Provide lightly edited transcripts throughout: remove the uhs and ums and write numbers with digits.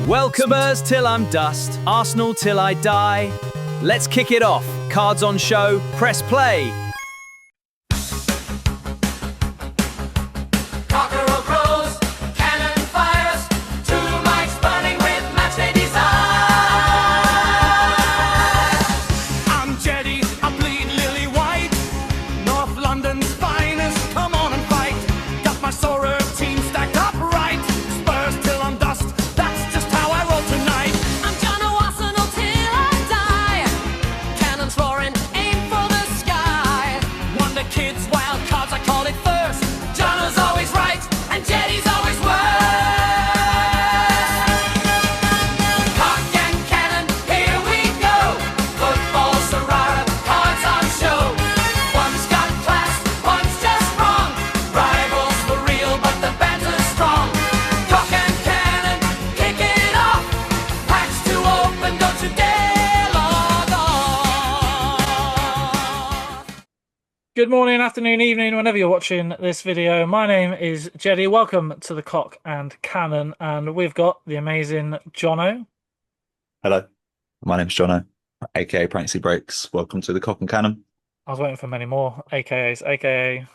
Welcomers till I'm dust, Arsenal till I die. Let's kick it off. Cards on show, press play. Cockerel crows, cannon fires, two mics burning with matchday desire. I'm Jeddys, I bleed lily white, North London's finest, come on and fight. Got my Sorare team stacked up right, Spurs till I'm dust, that's just how I roll tonight. I'm Johno, Arsenal till I die. Cannons roaring, aim for the sky. Wonder Kids, wild cards, I call it first. Johno's always right, and Jeddys always worst. Cock and cannon, here we go. Football, Sorare, cards on show. One's got class, one's just wrong. Rivals for real, but the banter's strong. Cock and cannon, kick it off. Packs to open, don't you dare log off. Good morning, afternoon, evening, whenever you're watching this video. My name is Jeddy. Welcome to the Cock and Cannon, and we've got the amazing Johno. Hello, my name's Johno, aka Pranksy Breaks. Welcome to the Cock and Cannon. I was waiting for many more AKAs, aka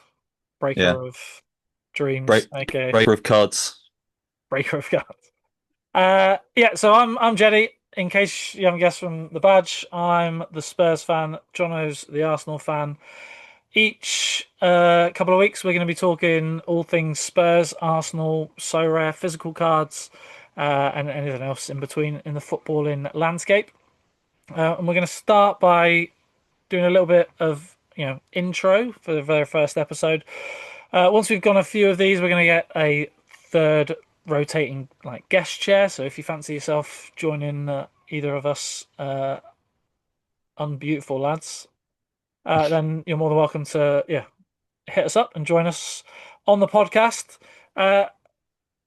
Breaker Yeah. of Dreams, aka Breaker of cards. Breaker of Cards. So I'm Jeddy. In case you haven't guessed from the badge, I'm the Spurs fan. Johno's the Arsenal fan. Each couple of weeks, we're going to be talking all things Spurs, Arsenal, Sorare, physical cards, and anything else in between in the footballing landscape. And we're going to start by doing a little bit of intro for the very first episode. Once we've gone a few of these, we're going to get a third rotating guest chair. So if you fancy yourself joining either of us unbeautiful lads, then you're more than welcome to hit us up and join us on the podcast.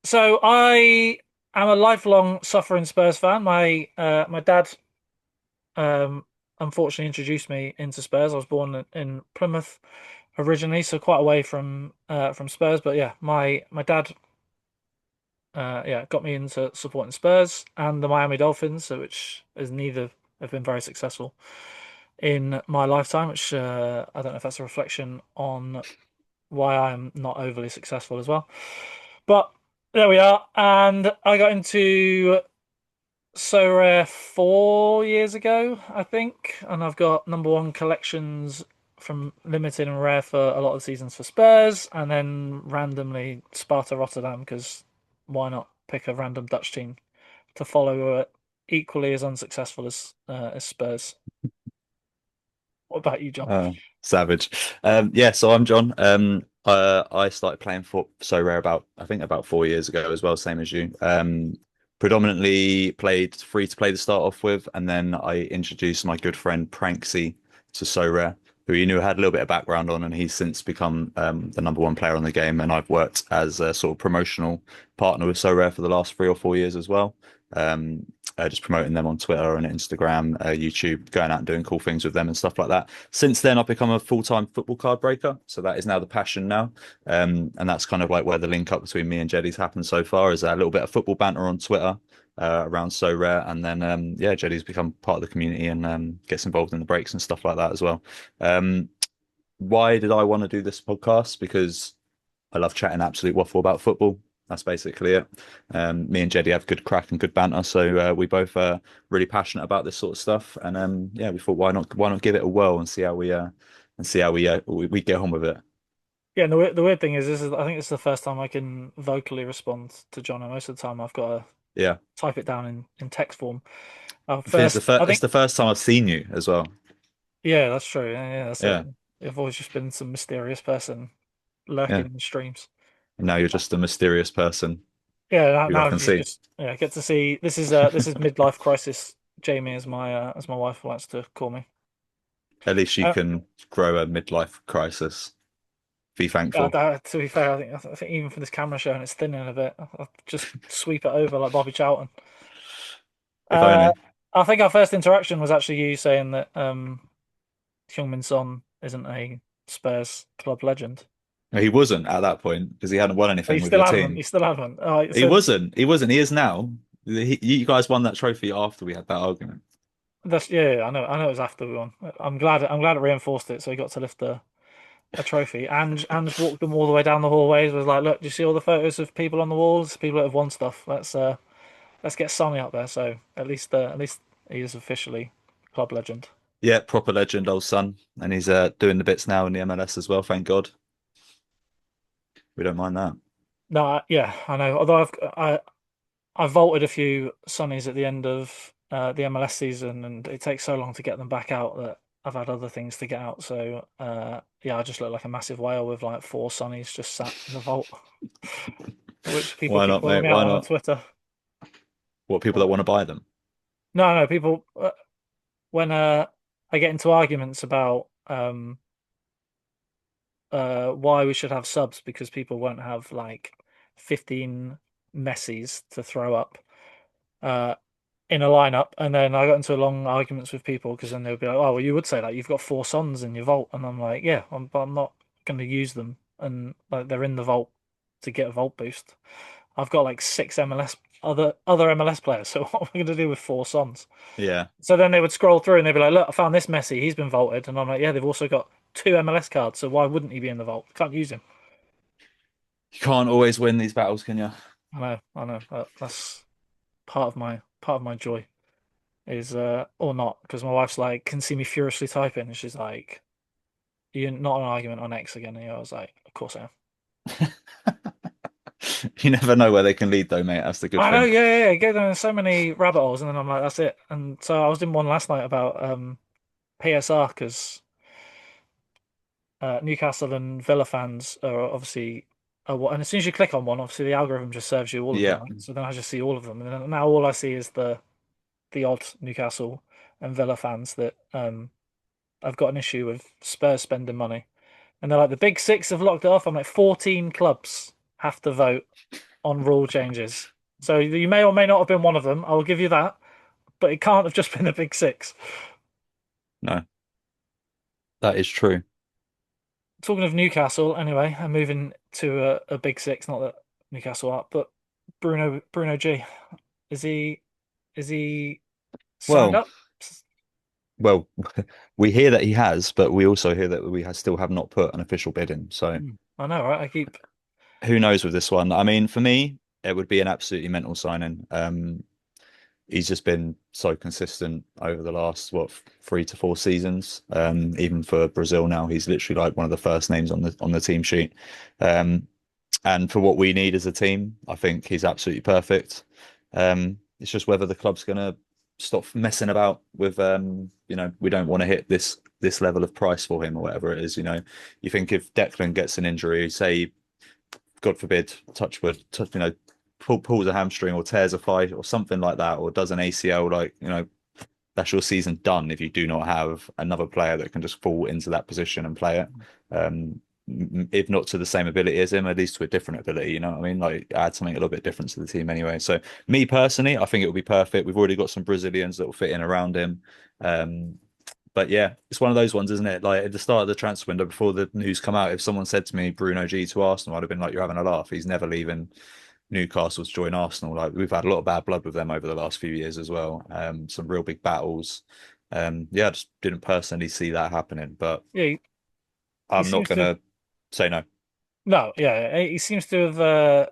So I am a lifelong suffering Spurs fan. My dad unfortunately introduced me into Spurs. I was born in Plymouth originally, so quite away from Spurs. But my dad got me into supporting Spurs and the Miami Dolphins, which is neither have been very successful in my lifetime, which I don't know if that's a reflection on why I'm not overly successful as well. But there we are. And I got into Sorare 4 years ago, I think. And I've got #1 collections from limited and rare for a lot of seasons for Spurs. And then randomly Sparta Rotterdam, because why not pick a random Dutch team to follow who are equally as unsuccessful as Spurs. What about you, John? Savage. So I'm John. I started playing for Sorare about 4 years ago as well, same as you. Predominantly played free to play to start off with, and then I introduced my good friend Pranksy to Sorare, who you knew had a little bit of background on, and he's since become the #1 player on the game. And I've worked as a sort of promotional partner with Sorare for the last 3 or 4 years as well. Just promoting them on Twitter and Instagram, YouTube, going out and doing cool things with them and stuff like that. Since then, I've become a full-time football card breaker. So that is now the passion now. And that's kind of like where the link up between me and Jeddys happened so far, is a little bit of football banter on Twitter around Sorare. And then, Jeddys become part of the community and gets involved in the breaks and stuff like that as well. Why did I want to do this podcast? Because I love chatting absolute waffle about football. That's basically it. Me and Jeddy have good crack and good banter, so we both are really passionate about this sort of stuff. And we thought, why not give it a whirl and see how we get on with it. Yeah, and the weird thing is, I think it's the first time I can vocally respond to John. And most of the time, I've got to type it down in text form. It's the first time I've seen you as well. Yeah, that's true. Yeah. I've always just been some mysterious person lurking in the streams. And now you're just a mysterious person. Yeah, now I can see. Get to see. This is midlife crisis. Jamie, as my wife likes to call me. At least you can grow a midlife crisis. Be thankful. To be fair, I think even for this camera show, and it's thinning a bit, I'll just sweep it over like Bobby Charlton. If only. I think our first interaction was actually you saying that Heung-min Son isn't a Spurs club legend. He wasn't at that point because he hadn't won anything with the team. He still hasn't. He wasn't. He is now. You guys won that trophy after we had that argument. That's yeah, I know. I know it was after we won. I'm glad it reinforced it, so he got to lift a trophy. And walked them all the way down the hallways. Was like, look, do you see all the photos of people on the walls? People that have won stuff. Let's get Sonny up there. So at least he is officially club legend. Yeah, proper legend, old son, and he's doing the bits now in the MLS as well. Thank God, we don't mind that. No, yeah, I know. Although I vaulted a few Sonnies at the end of the MLS season, and it takes so long to get them back out that I've had other things to get out. So yeah, I just look like a massive whale with like four Sonnies just sat in the vault, which people Why keep not, calling mate? me out Why on not? Twitter. What people that What? want to buy them? No, no, people when I get into arguments about why we should have subs because people won't have like 15 Messis to throw up. Uh, in a lineup, and then I got into long arguments with people because then they'll be like, "Oh, well, you would say that you've got four sons in your vault," and I'm like, "Yeah, but I'm not going to use them, and like they're in the vault to get a vault boost. I've got like six MLS other MLS players, so what am I going to do with four sons?" Yeah, So then they would scroll through and they'd be like, "Look, I found this Messi. He's been vaulted," and I'm like, "Yeah, they've also got two MLS cards, so why wouldn't he be in the vault? Can't use him." you can't always win these battles, can you? I know. That's part of my joy. Is or not because my wife's like can see me furiously typing and she's like, "You're not an argument on X again." And I was like, "Of course I am." You never know where they can lead, though, mate. That's the good I know, thing. yeah. Go down so many rabbit holes, and then I'm like, "That's it." And so I was in one last night about PSR because Newcastle and Villa fans are obviously. And as soon as you click on one, obviously the algorithm just serves you all of them, Yeah, right? So then I just see all of them, and then now all I see is the odd Newcastle and Villa fans that I've got an issue with Spurs spending money. And they're like, the big six have locked it off. I'm like, 14 clubs have to vote on rule changes. So you may or may not have been one of them. I will give you that. But it can't have just been the big six. no, that is true. Talking of Newcastle, anyway, I'm moving to a big six. Not that Newcastle are, but Bruno G. Is he signed Well, up? well, we hear that he has, but we also hear that still have not put an official bid in. So I know, right? I keep. who knows with this one? I mean, for me, it would be an absolutely mental signing. He's just been so consistent over the last 3 to 4 seasons. Even for Brazil now, he's literally like one of the first names on the team sheet. Um, and for what we need as a team, I think he's absolutely perfect. It's just whether the club's going to stop messing about with, we don't want to hit this level of price for him or whatever it is. You think if Declan gets an injury, say God forbid, touch wood, pulls a hamstring or tears a thigh or something like that, or does an ACL, that's your season done if you do not have another player that can just fall into that position and play it. If not to the same ability as him, at least to a different ability, you know what I mean? Like add something a little bit different to the team anyway. So me personally, I think it will be perfect. We've already got some Brazilians that will fit in around him. But yeah, it's one of those ones, isn't it? Like at the start of the transfer window, before the news come out, if someone said to me Bruno G to Arsenal, I'd have been like, "You're having a laugh. He's never leaving Newcastle to join Arsenal." Like we've had a lot of bad blood with them over the last few years as well. Some real big battles. Yeah, I just didn't personally see that happening, but Yeah, he I'm not seems to. gonna say no. No, yeah, he seems to have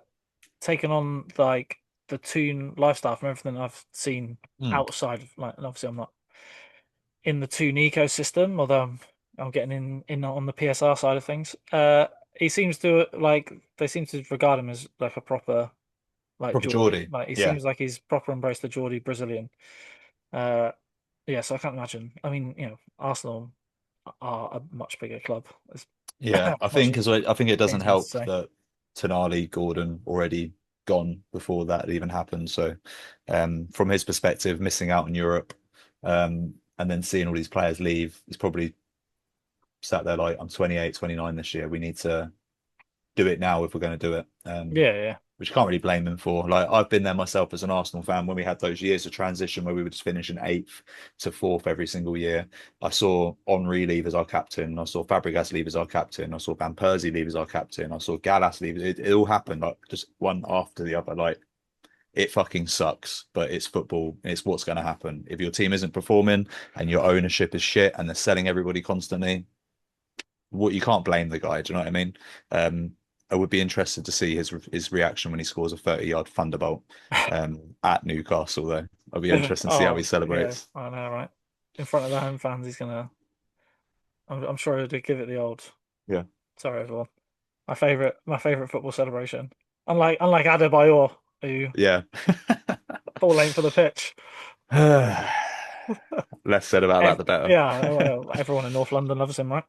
taken on like the Toon lifestyle from everything I've seen Mm. outside of like, and obviously I'm not in the Toon ecosystem, although I'm getting in on the PSR side of things. He seems to like they seem to regard him as like a proper like Proper Geordie. Geordie. Like he Yeah. seems like he's proper embraced the Geordie Brazilian. Uh, yeah, so I can't imagine. I mean, Arsenal are a much bigger club. It's Yeah, I much think as well, I think it doesn't pains me to help say. that Tonali, Gordon already gone before that even happened. So, from his perspective, missing out in Europe, and then seeing all these players leave, he's probably sat there like, I'm 28, 29 this year. We need to do it now if we're going to do it. Yeah, Which you can't really blame him for. Like I've been there myself as an Arsenal fan when we had those years of transition where we would just finish in eighth to fourth every single year. I saw Henri leave as our captain. I saw Fabregas leave as our captain. I saw Van Persie leave as our captain. I saw Gallas leave. It all happened like just one after the other. Like it fucking sucks, but it's football. It's what's going to happen. If your team isn't performing and your ownership is shit and they're selling everybody constantly, what you can't blame the guy. Do you know what I mean? I would be interested to see his reaction when he scores a 30-yard thunderbolt at Newcastle, though. I'll be interested to see how he Oh, yeah, celebrates. I know, right? In front of the home fans, I'm sure he'll give it the old. Yeah. Sorry, everyone. My favorite football celebration. Unlike Adebayor, who Yeah. full length for the pitch. Less said about that, the better. Yeah, well, everyone in North London loves him, right?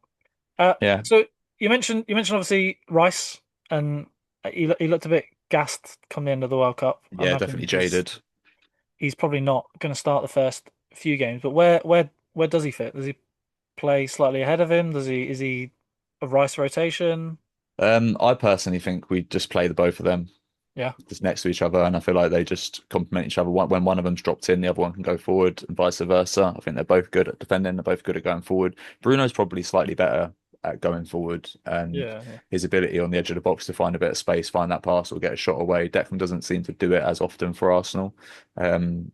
Uh, Yeah. so you mentioned obviously Rice, and he looked a bit gassed come the end of the World Cup. I Yeah, imagine definitely he's jaded. he's probably not going to start the first few games. But where does he fit? Does he play slightly ahead of him? Is he a Rice rotation? I personally think we just play the both of them Yeah, just next to each other, and I feel like they just complement each other. When one of them's dropped in, the other one can go forward, and vice versa. I think they're both good at defending. They're both good at going forward. Bruno's probably slightly better at going forward, and yeah, yeah. his ability on the edge of the box to find a bit of space, find that pass, or get a shot away. Declan doesn't seem to do it as often for Arsenal. Um,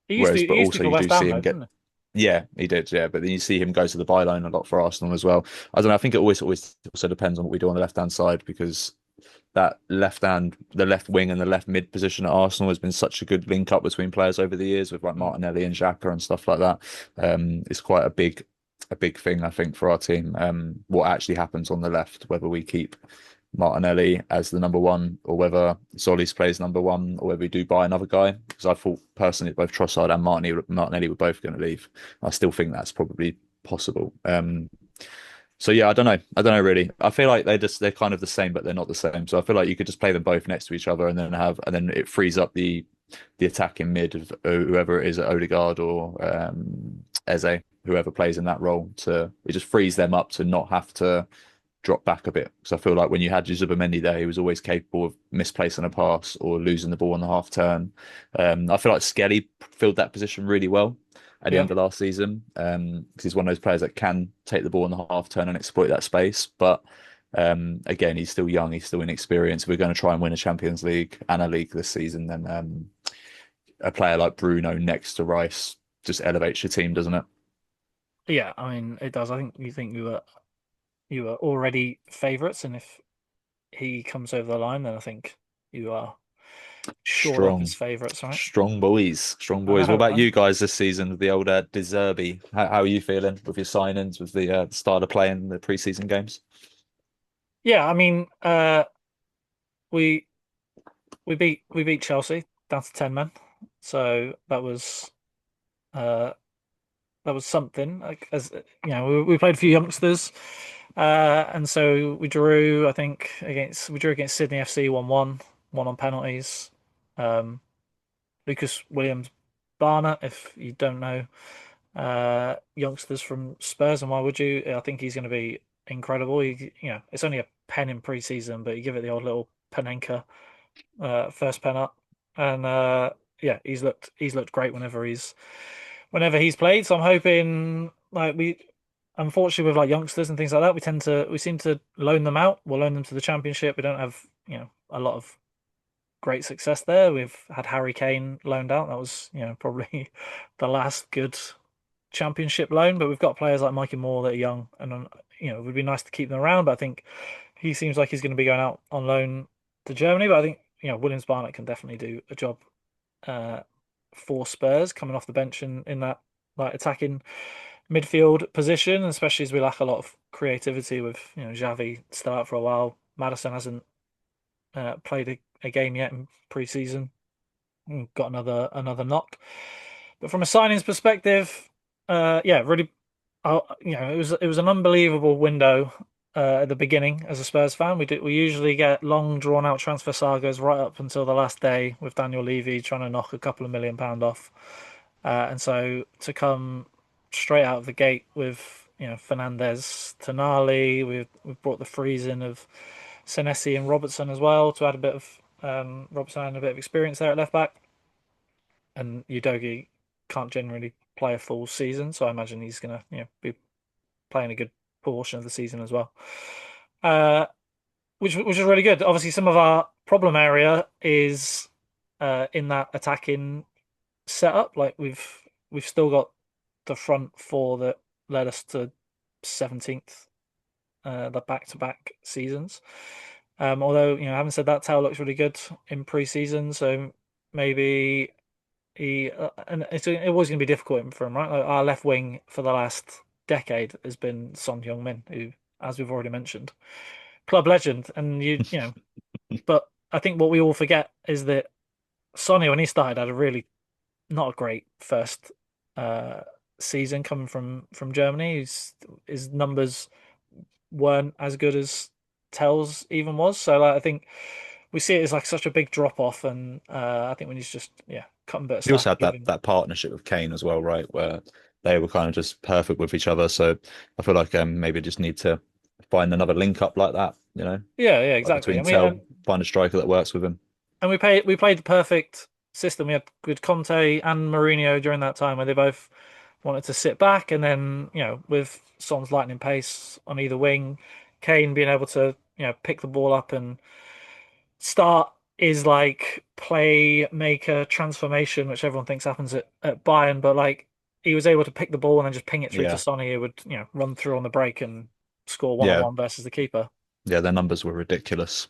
He used to Whereas, he but used to also for you do West Ham see though, him get. didn't Yeah, he did. Yeah, but then you see him go to the byline a lot for Arsenal as well. I don't know. I think it always also depends on what we do on the left hand side because the left wing and the left mid position at Arsenal has been such a good link up between players over the years with like he? Martinelli and Xhaka and stuff like that. It's quite a big thing I think for our team. What actually happens on the left, whether we keep Martinelli as the number one or whether Solis plays number one or whether we do buy another guy. Because I thought personally both Trossard and Martinelli were both going to leave. I still think that's probably possible. So yeah, I don't know. I don't know really. I feel like they're kind of the same, but they're not the same. So I feel like you could just play them both next to each other and then it frees up the attacking mid of whoever it is at Odegaard or Eze, whoever plays in that role. It just frees them up to not have to drop back a bit. Because I feel like when you had Zubimendi there, he was always capable of misplacing a pass or losing the ball on the half turn. I feel like Skelly filled that position really well at the Yeah, end of last season because he's one of those players that can take the ball on the half turn and exploit that space. But again, he's still young, he's still inexperienced. We're going to try and win a Champions League and a league this season. Then a player like Bruno next to Rice just elevates your team, doesn't it? yeah. I mean, it does. I think you were already favourites, and if he comes over the line, then I think you are shored up as Strong. favourites, right? Strong boys, strong I boys. What know, about right? you guys this season with the old De Zerbi? How are you feeling with your signings, with the start of playing the preseason games? Yeah, I mean, we we beat Chelsea down to 10 men, so uh that was something. Like as you know, we played a few youngsters, and so we drew against Sydney FC 1-1, one on penalties. Um, Lucas Williams Barnett, if you don't know, youngsters from Spurs, and why would you? I think he's going to be incredible. It's only a pen in pre-season, but you give it the old little Panenka first pen up, and yeah, he's looked great whenever he's played. So I'm hoping like unfortunately with like youngsters and things like that, we seem to loan them out. We'll loan them to the Championship. We don't have a lot of great success there. We've had Harry Kane loaned out. That was probably the last good Championship loan. But we've got players like Mikey Moore that are young, and it would be nice to keep them around. But I think he seems like he's going to be going out on loan to Germany. But I think Williams Barnett can definitely do a job uh, for Spurs coming off the bench in that like attacking midfield position, especially as we lack a lot of creativity with Xavi still out for a while. Madison hasn't played a game yet in pre-season. Got another knock. But from a signings perspective, yeah, really, it was an unbelievable window at the beginning as a Spurs fan. We usually get long drawn out transfer sagas right up until the last day with Daniel Levy trying to knock a couple of £1 million off, and so to come straight out of the gate with Fernandez, Tonali, we've brought the freeze in of Senesi and Robertson as well to add a bit of Robertson and a bit of experience there at left back, and Udogi can't generally play a full season, so I imagine he's gonna be playing a good portion of the season as well. Uh, which is really good. Obviously, some of our problem area is in that attacking setup. Like we've still got the front four that led us to 17th, the back-to-back seasons. Although, having said that, Tao looks really good in pre-season, so maybe and it was going to be difficult for him, right? Like our left wing for the last decade has been Son Heung-min, who, as we've already mentioned, club legend, and but I think what we all forget is that Sonny, when he started, had a really not a great first uh, season coming from Germany. His numbers weren't as good as Tell's even was. So like, I think we see it as like such a big drop off, and I think we need to just cut him a bit of He also slack. had Give that him, that partnership with Kane as well, right? Where they were kind of just perfect with each other. So I feel like maybe just need to find another link up like that, yeah, like exactly. I between mean, Tell, find a striker that works with him. and we played the perfect system. We had good Conte and Mourinho during that time, where they both wanted to sit back, and then with Son's lightning pace on either wing, Kane being able to pick the ball up and start is like playmaker transformation, which everyone thinks happens at Bayern, but like he was able to pick the ball and then just ping it through to Yeah, Sonny, who would run through on the break and score one on yeah, one versus the keeper. yeah. Their numbers were ridiculous.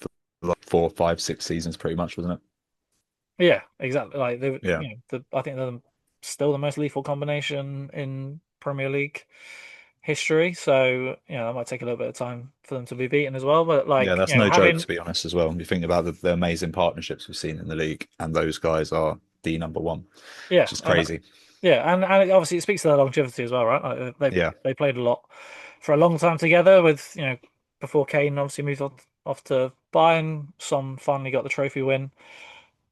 For like 4, 5, 6 seasons, pretty much, wasn't it? Yeah, exactly. Like they, Yeah, I think they're still the most lethal combination in Premier League history. So that might take a little bit of time for them to be beaten as well. But yeah. like That's no joke, having to be honest, as well. When you think about the amazing partnerships we've seen in the league, and those guys are the number one, yeah, which is and crazy. obviously it speaks to their longevity as well, right? Like Yeah, they played a lot for a long time together. With before Kane obviously moved off to Bayern, Son finally got the trophy win.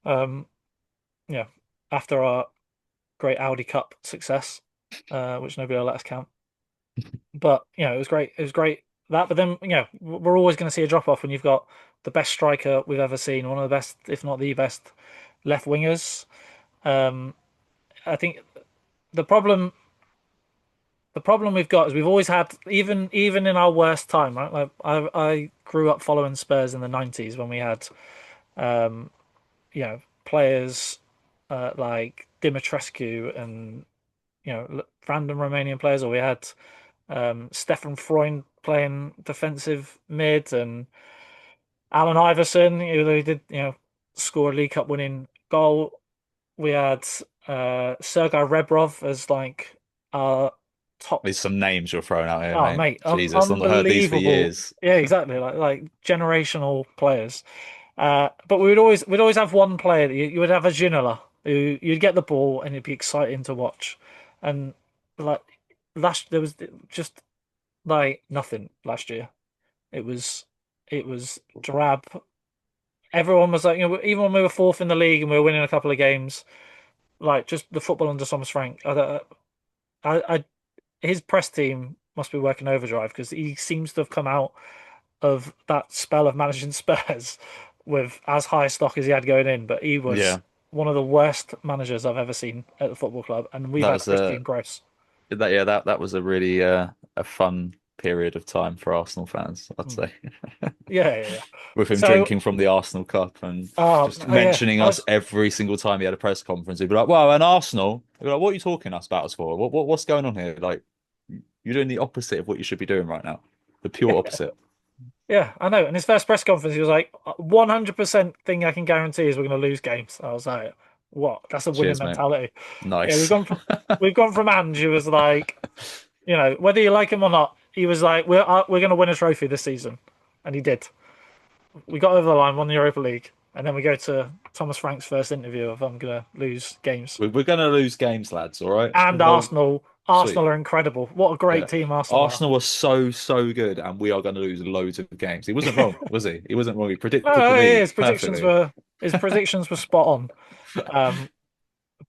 Um, yeah, after our great Audi Cup success, which nobody will let us count. But it was great. It was great that. But then we're always going to see a drop off when you've got the best striker we've ever seen, one of the best, if not the best, left wingers. Um, I think the problem the problem we've got is we've always had even in our worst time, right? Like I grew up following Spurs in the '90s when we had um, players like Dimitrescu and random Romanian players, or we had Stefan Freund playing defensive mid, and Alan Iverson, who did score a League Cup winning goal. We had Sergei Rebrov as like our top. there's some names you're throwing out here, Oh, mate. mate, Jesus, I've not heard these for unbelievable. years. Yeah, exactly. Like generational players. But we'd always have one player that you would have a Ginola who you'd get the ball and it'd be exciting to watch, and like there was just like nothing last year. It was drab. Everyone was like, even when we were fourth in the league and we were winning a couple of games, like just the football under Thomas Frank. I his press team must be working overdrive because he seems to have come out of that spell of managing Spurs with as high stock as he had going in, but he was Yeah, one of the worst managers I've ever seen at the football club, and we've that had was Christian Gross. that was a really a fun period of time for Arsenal fans, I'd Mm. say. Yeah, yeah, yeah. With him So, drinking from the Arsenal Cup and just oh yeah, mentioning us every single time he had a press conference. He'd be like, "Well, and Arsenal." He'd be like, "What are you talking about us for? What's going on here? Like, you're doing the opposite of what you should be doing right now. The pure opposite." yeah, I know. And his first press conference, he was like, "100% thing I can guarantee is we're going to lose games." I was like, "What? That's a winning Cheers, mate. mentality." Yeah, we've Nice. gone from Ange, who was like, whether you like him or not, he was like, we're going to win a trophy this season, and he did. We got over the line, won the Europa League, and then we go to Thomas Frank's first interview of I'm going to lose games. We're gonna lose games, lads. All right. And Hold Arsenal, sweet. Arsenal are incredible. What a great Yeah. team Arsenal are. Arsenal was so good, and we are going to lose loads of games. He wasn't wrong, was he? He wasn't wrong. He predicted the No, league his predictions perfectly. were spot on. Um,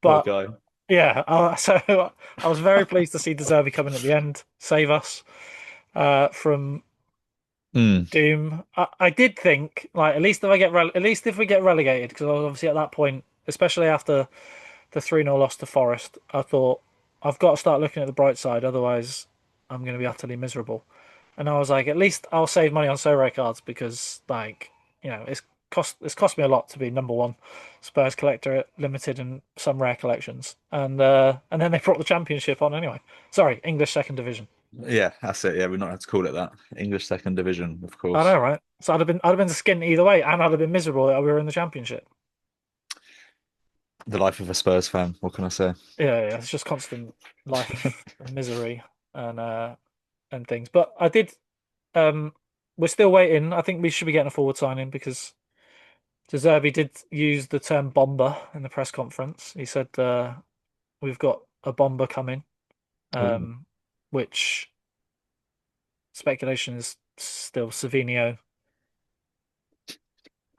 What a but guy. yeah, so I was very pleased to see De Zerbi come in at the end, save us from Mm. doom. I did think like at least if we get relegated, because obviously at that point, especially after the 3-0 loss to Forest, I thought I've got to start looking at the bright side, otherwise I'm going to be utterly miserable. And I was like, at least I'll save money on Sorare cards because it's cost me a lot to be number one Spurs collector at limited and some rare collections, and then they brought the championship on anyway. Sorry, English second division. Yeah, that's it. Yeah, we're not have to call it that. English second division, of I course. know, right? So I'd have been skint either way, and I'd have been miserable that we were in the championship. The life of a Spurs fan. What can I say? Yeah, it's just constant life of misery and things. But I did. Um, we're still waiting. I think we should be getting a forward signing because De Zerbi did use the term bomber in the press conference. He said we've got a bomber coming, Ooh. which speculation is still Savinio,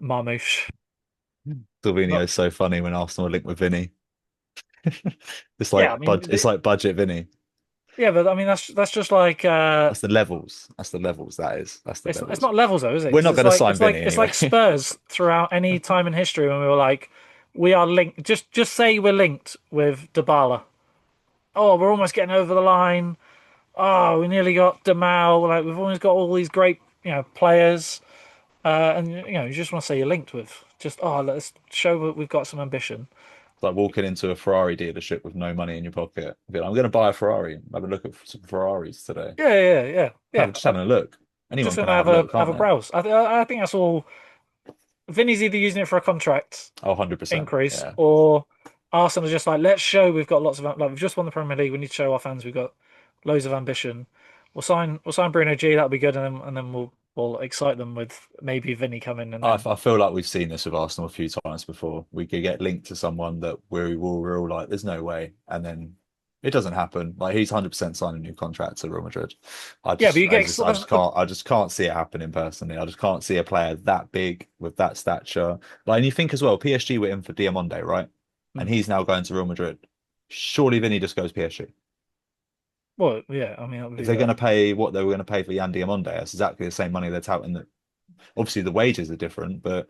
Marmouche. Silvino Not, is so funny when Arsenal are linked with Vinny. It's yeah, I like mean, it's like budget Vinny. yeah, but I mean that's just like That's the levels. That's the levels. That is. That's the it's levels. not levels though, is it? We're 'Cause not it's going to like sign it's like Vinny it's anyway. like Spurs throughout any time in history when we were like, we are linked. Just say we're linked with Dybala. Oh, we're almost getting over the line. Oh, we nearly got Demal. Like we've always got all these great players, and you just want to say you're linked with. Just let's show that we've got some ambition. It's like walking into a Ferrari dealership with no money in your pocket. Be like, I'm going to buy a Ferrari. Have a look at some Ferraris today. Yeah. Just having a look. Just Anyone can gonna have a look, have can't a they? browse. I think that's all. Vinny's either using it for a contract Oh, 100%. increase, Yeah. or Arsenal are just like, let's show we've got lots of like we've just won the Premier League. We need to show our fans we've got loads of ambition. We'll sign Bruno G. That'll be good, and then we'll excite them with maybe Vinny coming, and then I feel like we've seen this with Arsenal a few times before. We could get linked to someone that we're all like, there's no way. And then it doesn't happen. Like he's 100% signing a new contract to Real Madrid. yeah, but you get I just can't see it happening personally. I just can't see a player that big with that stature. Like, and you think as well, PSG were in for Diamonde, right? And Mm. he's now going to Real Madrid. Surely Vinny just goes PSG. Well, yeah, I mean, it'll If do they're going that. to pay what they were going to pay for Yan Diamonde, that's exactly the same money they're touting. That obviously the wages are different, but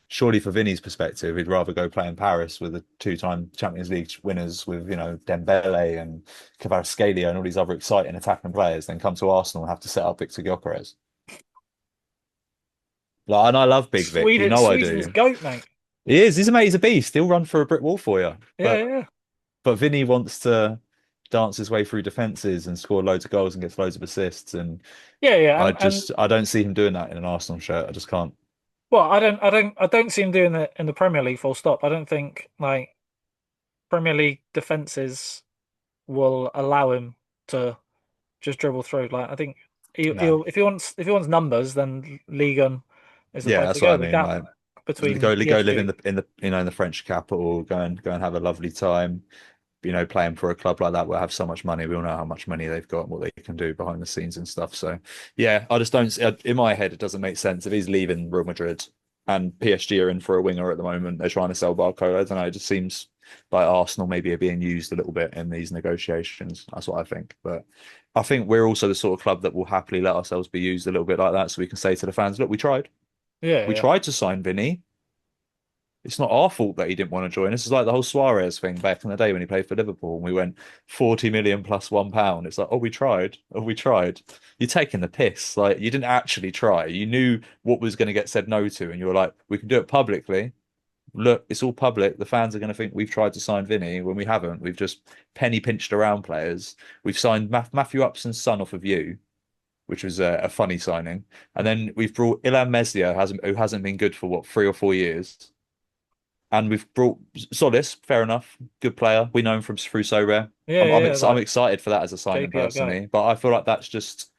surely for Vinny's perspective, he'd rather go play in Paris with the two-time Champions League winners with, Dembele and Kvaratskhelia and all these other exciting attacking players than come to Arsenal and have to set up Victor Gyökeres. Like, and I love Big Vic, you know I Sweden's do. goat, mate. He is, he's amazing, he's a beast. He'll run for a brick wall for you. Yeah, But yeah, but Vinny wants to dance his way through defenses and score loads of goals and gets loads of assists. And yeah. And I don't see him doing that in an Arsenal shirt. I just can't. well, I don't see him doing that in the Premier League. Full stop. I don't think like Premier League defenses will allow him to just dribble through. Like I think No. if he wants numbers, then Ligue 1 is the Yeah, place to that's what go. I The mean. gap Like between go live PSG. in the in the French capital, go and have a lovely time. Playing for a club like that will have so much money. We all know how much money they've got and what they can do behind the scenes and stuff. So yeah, I just don't in my head it doesn't make sense if he's leaving Real Madrid and PSG are in for a winger at the moment. They're trying to sell Barcola. I don't know. It just seems like Arsenal maybe are being used a little bit in these negotiations. That's what I think. But I think we're also the sort of club that will happily let ourselves be used a little bit like that, so we can say to the fans, "Look, we tried. Yeah, We yeah, tried to sign Vinny. It's not our fault that he didn't want to join. This is like the whole Suarez thing back in the day when he played for Liverpool and we went 40 million plus £1. It's like, oh, we tried. Oh, we tried. You're taking the piss. Like, you didn't actually try. You knew what was going to get said no to. And you were like, we can do it publicly. Look, it's all public. The fans are going to think we've tried to sign Vinny when we haven't. We've just penny pinched around players. We've signed Matthew Upson's son off of you, which was a funny signing. And then we've brought Ilham Meslier, who hasn't been good for what, 3 or 4 years. And we've brought Solis, fair enough, good player. We know him from through Sorare. yeah. I'm Like excited for that as a signing JP, our guy. personally, but I feel like that's just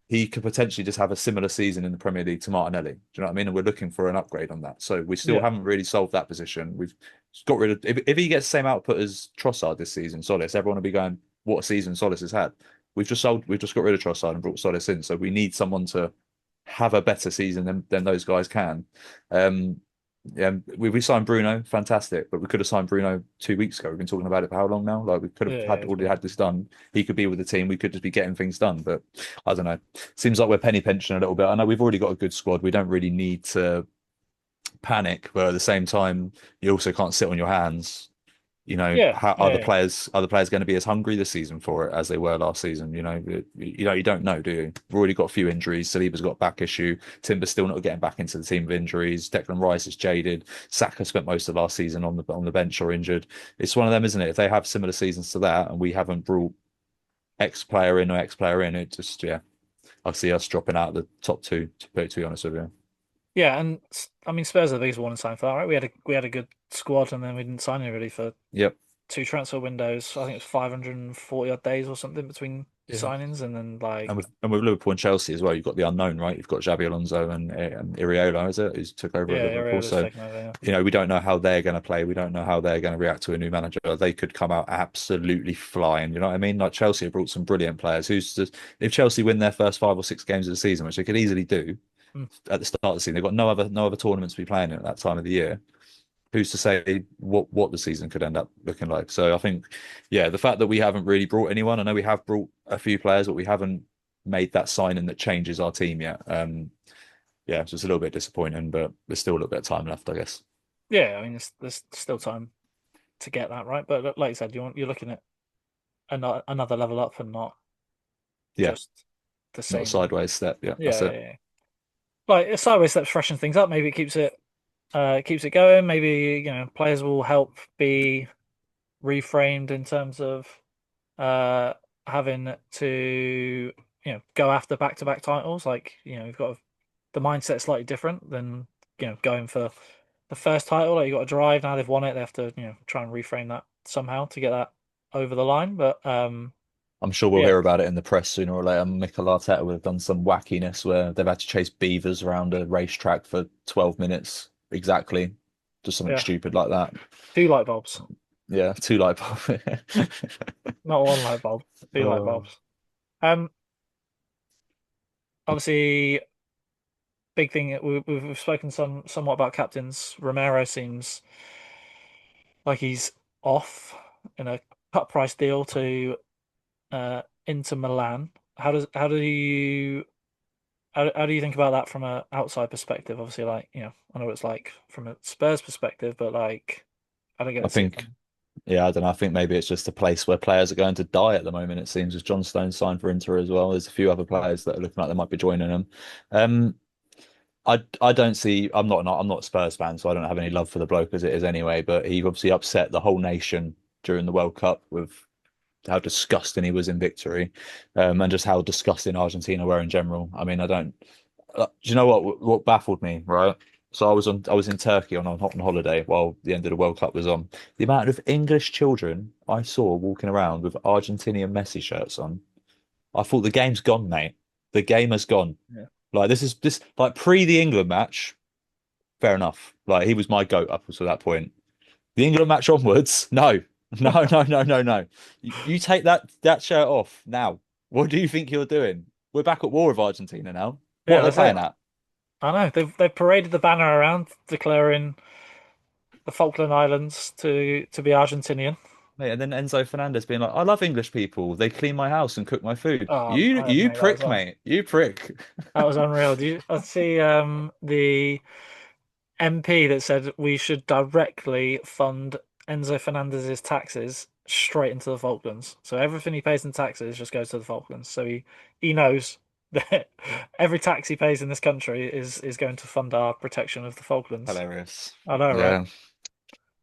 he could potentially just have a similar season in the Premier League to Martinelli. Do you know what I mean? And we're looking for an upgrade on that. So we still Yeah, haven't really solved that position. We've got rid of if he gets the same output as Trossard this season, Solis, everyone will be going, what a season Solis has had. We've just got rid of Trossard and brought Solis in. So we need someone to have a better season than those guys can. Yeah, we signed Bruno, fantastic, but we could have signed Bruno 2 weeks ago. We've been talking about it for how long now? Like we could have yeah. had already had this done. He could be with the team. We could just be getting things done. But I don't know. Seems like we're penny pinching a little bit. I know we've already got a good squad. We don't really need to panic, but at the same time, you also can't sit on your hands. Yeah, how yeah, yeah. are the players going to be as hungry this season for it as they were last season? You don't know, do you? We've already got a few injuries. Saliba's got a back issue. Timber's still not getting back into the team with injuries. Declan Rice is jaded. Saka spent most of last season on the bench or injured. It's one of them, isn't it? If they have similar seasons to that, and we haven't brought X player in or X player in, it just I see us dropping out of the top two. To be honest with you. Yeah, and I mean Spurs are the biggest warning sign for that, right? We had a good squad, and then we didn't sign anybody for Yep. two transfer windows. I think it was 540 odd days or something between Yeah. signings, and then like And with Liverpool and Chelsea as well, you've got the unknown, right? You've got Xabi Alonso and Iriola, is it, who's took over at yeah, Liverpool? Areola's So taken over. Yeah, we don't know how they're going to play. We don't know how they're going to react to a new manager. They could come out absolutely flying. You know what I mean? Like Chelsea have brought some brilliant players. If Chelsea win their first 5 or 6 games of the season, which they could easily do mm. at the start of the season, they've got no other tournaments to be playing at that time of the year. Who's to say what the season could end up looking like? So I think, yeah, the fact that we haven't really brought anyone, I know we have brought a few players, but we haven't made that signing that changes our team yet. Yeah, it's just a little bit disappointing, but there's still a little bit of time left, I guess. Yeah. I mean, there's still time to get that right, but like you said, you're looking at another level up and not Yeah, just the not a same. sideways step. Yeah, that's Yeah, yeah, it. yeah. Like a sideways steps freshen things up. Maybe it keeps it going. Maybe players will help be reframed in terms of uh having to go after back-to-back titles. Like you've got the mindset slightly different than going for the first title. Like you got to drive. Now they've won it, they have to try and reframe that somehow to get that over the line. But I'm sure we'll yeah, hear about it in the press sooner or later. Mikel Arteta would have done some wackiness where they've had to chase beavers around a racetrack for 12 minutes exactly. Just something yeah, stupid like that. two light bulbs, Yeah, two light bulb. not one light bulb, two light Oh. bulbs. Obviously, big thing we've spoken somewhat about captains. Romero seems like he's off in a cut price deal to Inter Milan. How do you think about that from a outside perspective? Obviously, like I know what it's like from a Spurs perspective, but like I don't get I to see it think, from. yeah, I don't know. I think maybe it's just a place where players are going to die at the moment. It seems as John Stone signed for Inter as well. There's a few other players that are looking like they might be joining them. Um, I don't see. I'm not a Spurs fan, so I don't have any love for the bloke as it is anyway. But he obviously upset the whole nation during the World Cup with how disgusting he was in victory, and just how disgusting Argentina were in general. I mean, I don't. Do you know what baffled me, right? So I was in Turkey on holiday while the end of the World Cup was on. The amount of English children I saw walking around with Argentinian Messi shirts on, I thought the game's gone, mate. The game has gone. Yeah, Like this like pre the England match, fair enough. Like he was my goat up until that point. The England match onwards, no, no. You take that shirt off now. What do you think you're doing? We're back at war with Argentina now. What yeah, are they that's it. playing at? I know they've paraded the banner around declaring the Falkland Islands to be Argentinian. Mate, and then Enzo Fernandez being like, I love English people. They clean my house and cook my food. You Mate, prick, mate. You prick. that was unreal. Do you I see the MP that said we should directly fund Enzo Fernandez's taxes straight into the Falklands. So everything he pays in taxes just goes to the Falklands. So he knows that every tax he pays in this country is going to fund our protection of the Falklands. Hilarious. I know, right? Yeah.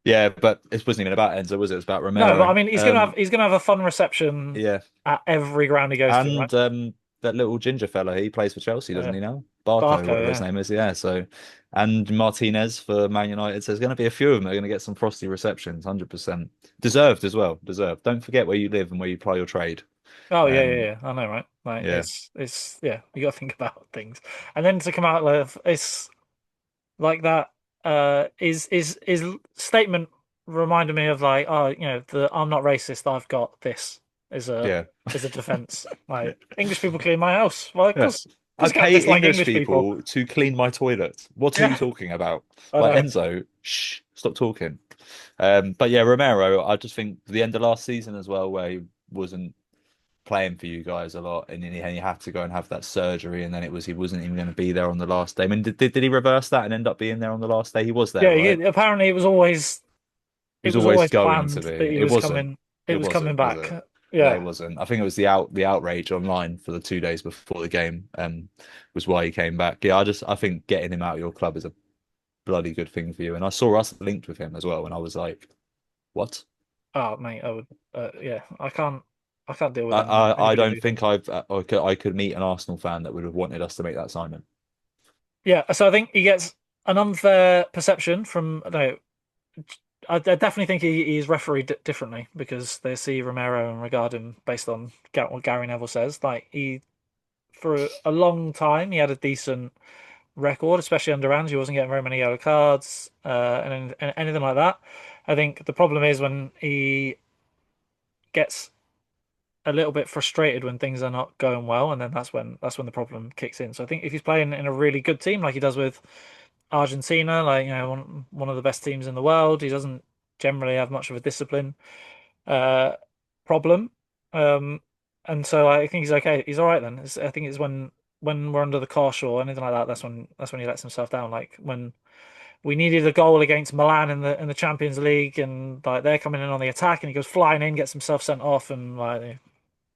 Yeah, but it wasn't even about Enzo, was it? It was about No, but I Romero. mean he's gonna have a fun reception Yeah. at every ground he goes to, right? And that little ginger fella, he plays for Chelsea, doesn't Yeah. he now? Barco, Barco, whatever his yeah. name is. Yeah. So, and Martinez for Man United. So there's going to be a few of them that are going to get some frosty receptions, 100%. Deserved as well. Deserved. Don't forget where you live and where you ply your trade. Oh yeah, yeah, Um, yeah. I know, right? Like yeah. it's yeah, you got to think about things. And then to come out with it's like that is statement reminded me of like, oh, the I'm not racist, I've got this is a Yeah. is a defense. Like English people clean my house. Well, Yeah. I cause can't pay dislike English English people. people to clean my toilet. What are you Yeah, talking about? I Like know. Enzo, shh, stop talking. But yeah, Romero, I just think the end of last season as well, where he wasn't playing for you guys a lot, and he had to go and have that surgery, and then he wasn't even going to be there on the last day. I mean, did he reverse that and end up being there on the last day? He was there, Yeah, right? apparently it was always It it was was always always going to planned be. that he It was wasn't. coming. It It was coming wasn't, was back. it? No, it Yeah. wasn't. I think it was the outrage online for the 2 days before the game was why he came back. Yeah, I think getting him out of your club is a bloody good thing for you. And I saw us linked with him as well, and I was like, what? Oh mate, I would. Yeah, I can't deal with I I anybody don't moving. think I could meet an Arsenal fan that would have wanted us to make that signing. Yeah, so I think he gets an unfair perception from. No, I definitely think he's refereed differently because they see Romero and regard him based on what Gary Neville says. Like for a long time, he had a decent record, especially under Ange. He wasn't getting very many yellow cards and anything like that. I think the problem is when he gets a little bit frustrated when things are not going well, and then that's when the problem kicks in. So I think if he's playing in a really good team like he does with Argentina, like one of the best teams in the world, he doesn't generally have much of a discipline uh, problem. Um, and so I think he's okay. He's all right then. I think it's when we're under the cosh or anything like that. That's when he lets himself down. Like when we needed a goal against Milan in the Champions League, and like they're coming in on the attack, and he goes flying in, gets himself sent off, and like the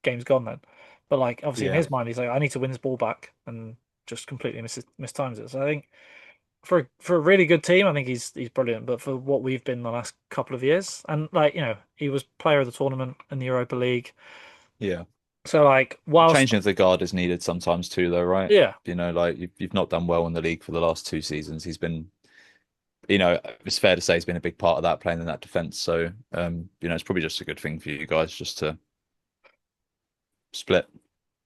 game's gone then. But like obviously in Yeah. his mind, he's like, I need to win this ball back, and just completely mistimes it. So I think for a really good team, I think he's brilliant. But for what we've been the last couple of years, and like he was player of the tournament in the Europa League. Yeah. So like whilst Changing of the guard is needed sometimes too, though, right? yeah Like you've not done well in the league for the last 2 seasons. He's been, it's fair to say he's been a big part of that playing in that defense. So, it's probably just a good thing for you guys just to split.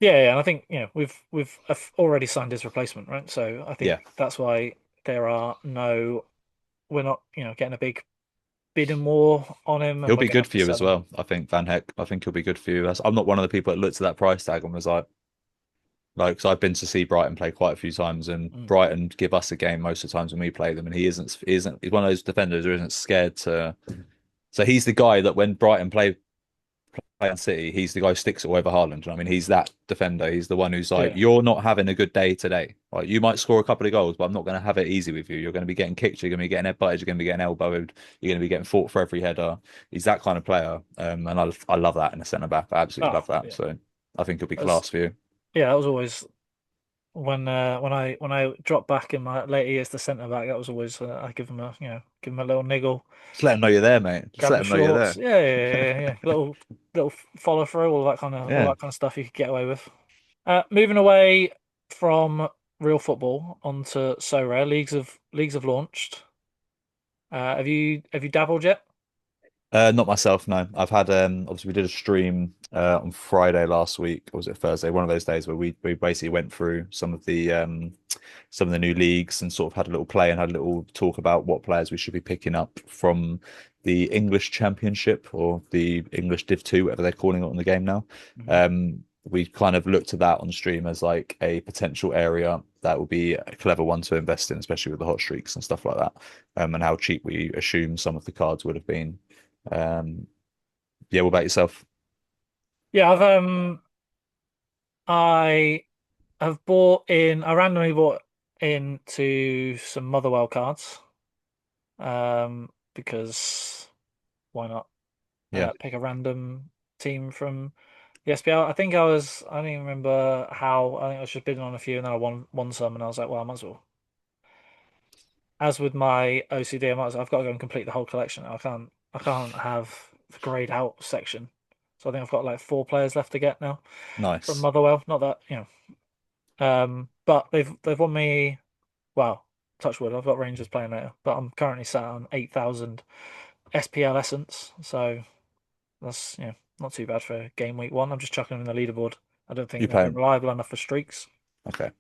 yeah, and I think we've already signed his replacement, right? So I Yeah, think that's why there are no we're not getting a big bidding war on him, and he'll we're be gonna good have for to you as sell him. well. I think Van Heck. I think he'll be good for you. I'm not one of the people that looked at that price tag and was like, because I've been to see Brighton play quite a few times, and Mm. Brighton give us a game most of the times when we play them, and he's one of those defenders who isn't scared to. So he's the guy that when Brighton play on City, he's the guy who sticks it all over Haaland. I mean, he's that defender. He's the one who's like, Yeah. you're not having a good day today. Like, you might score a couple of goals, but I'm not going to have it easy with you. You're going to be getting kicked. You're going to be getting headbutted. You're going to be getting elbowed. You're going to be getting fought for every header. He's that kind of player. And I love that in a centre back. I absolutely Oh, love that. yeah. So I think it'll be That's, class for you. yeah, that was always when I dropped back in my later years to centre back. That was always I give him a little niggle, Just let him know you're there, mate. Just grab let the him know you're shorts. there. Yeah. Little follow through, all Yeah. that kind of stuff you could get away with. Moving away from real football onto Sorare, leagues have launched. Have you dabbled yet? Not myself, no. I've had obviously we did a stream on Friday last week, or was it Thursday? One of those days where we basically went through some of the new leagues and sort of had a little play and had a little talk about what players we should be picking up from the English Championship or the English Div 2, whatever they're calling it on the game now. Mhm. We kind of looked at that on stream as like a potential area that would be a clever one to invest in, especially with the hot streaks and stuff like that, and how cheap we assume some of the cards would have been. Um, yeah, what about yourself? Yeah, I have bought in. I randomly bought into some Motherwell cards. Because why not? Yeah, Pick a random team from the SPL. I don't even remember how. I think I was just bidding on a few, and then I won some, and I was like, well, I might as well. As with my OCD, I've got to go and complete the whole collection. I can't have the grayed out section. So I think I've got like 4 players left to get now from nice. Motherwell. Not that, but they've won me. Well, touch wood. I've got Rangers playing later, but I'm currently sat on 8,000 SPL essence. So that's not too bad for game week 1. I'm just chucking them in the leaderboard. I don't You think they've been playing? reliable enough for streaks. Okay.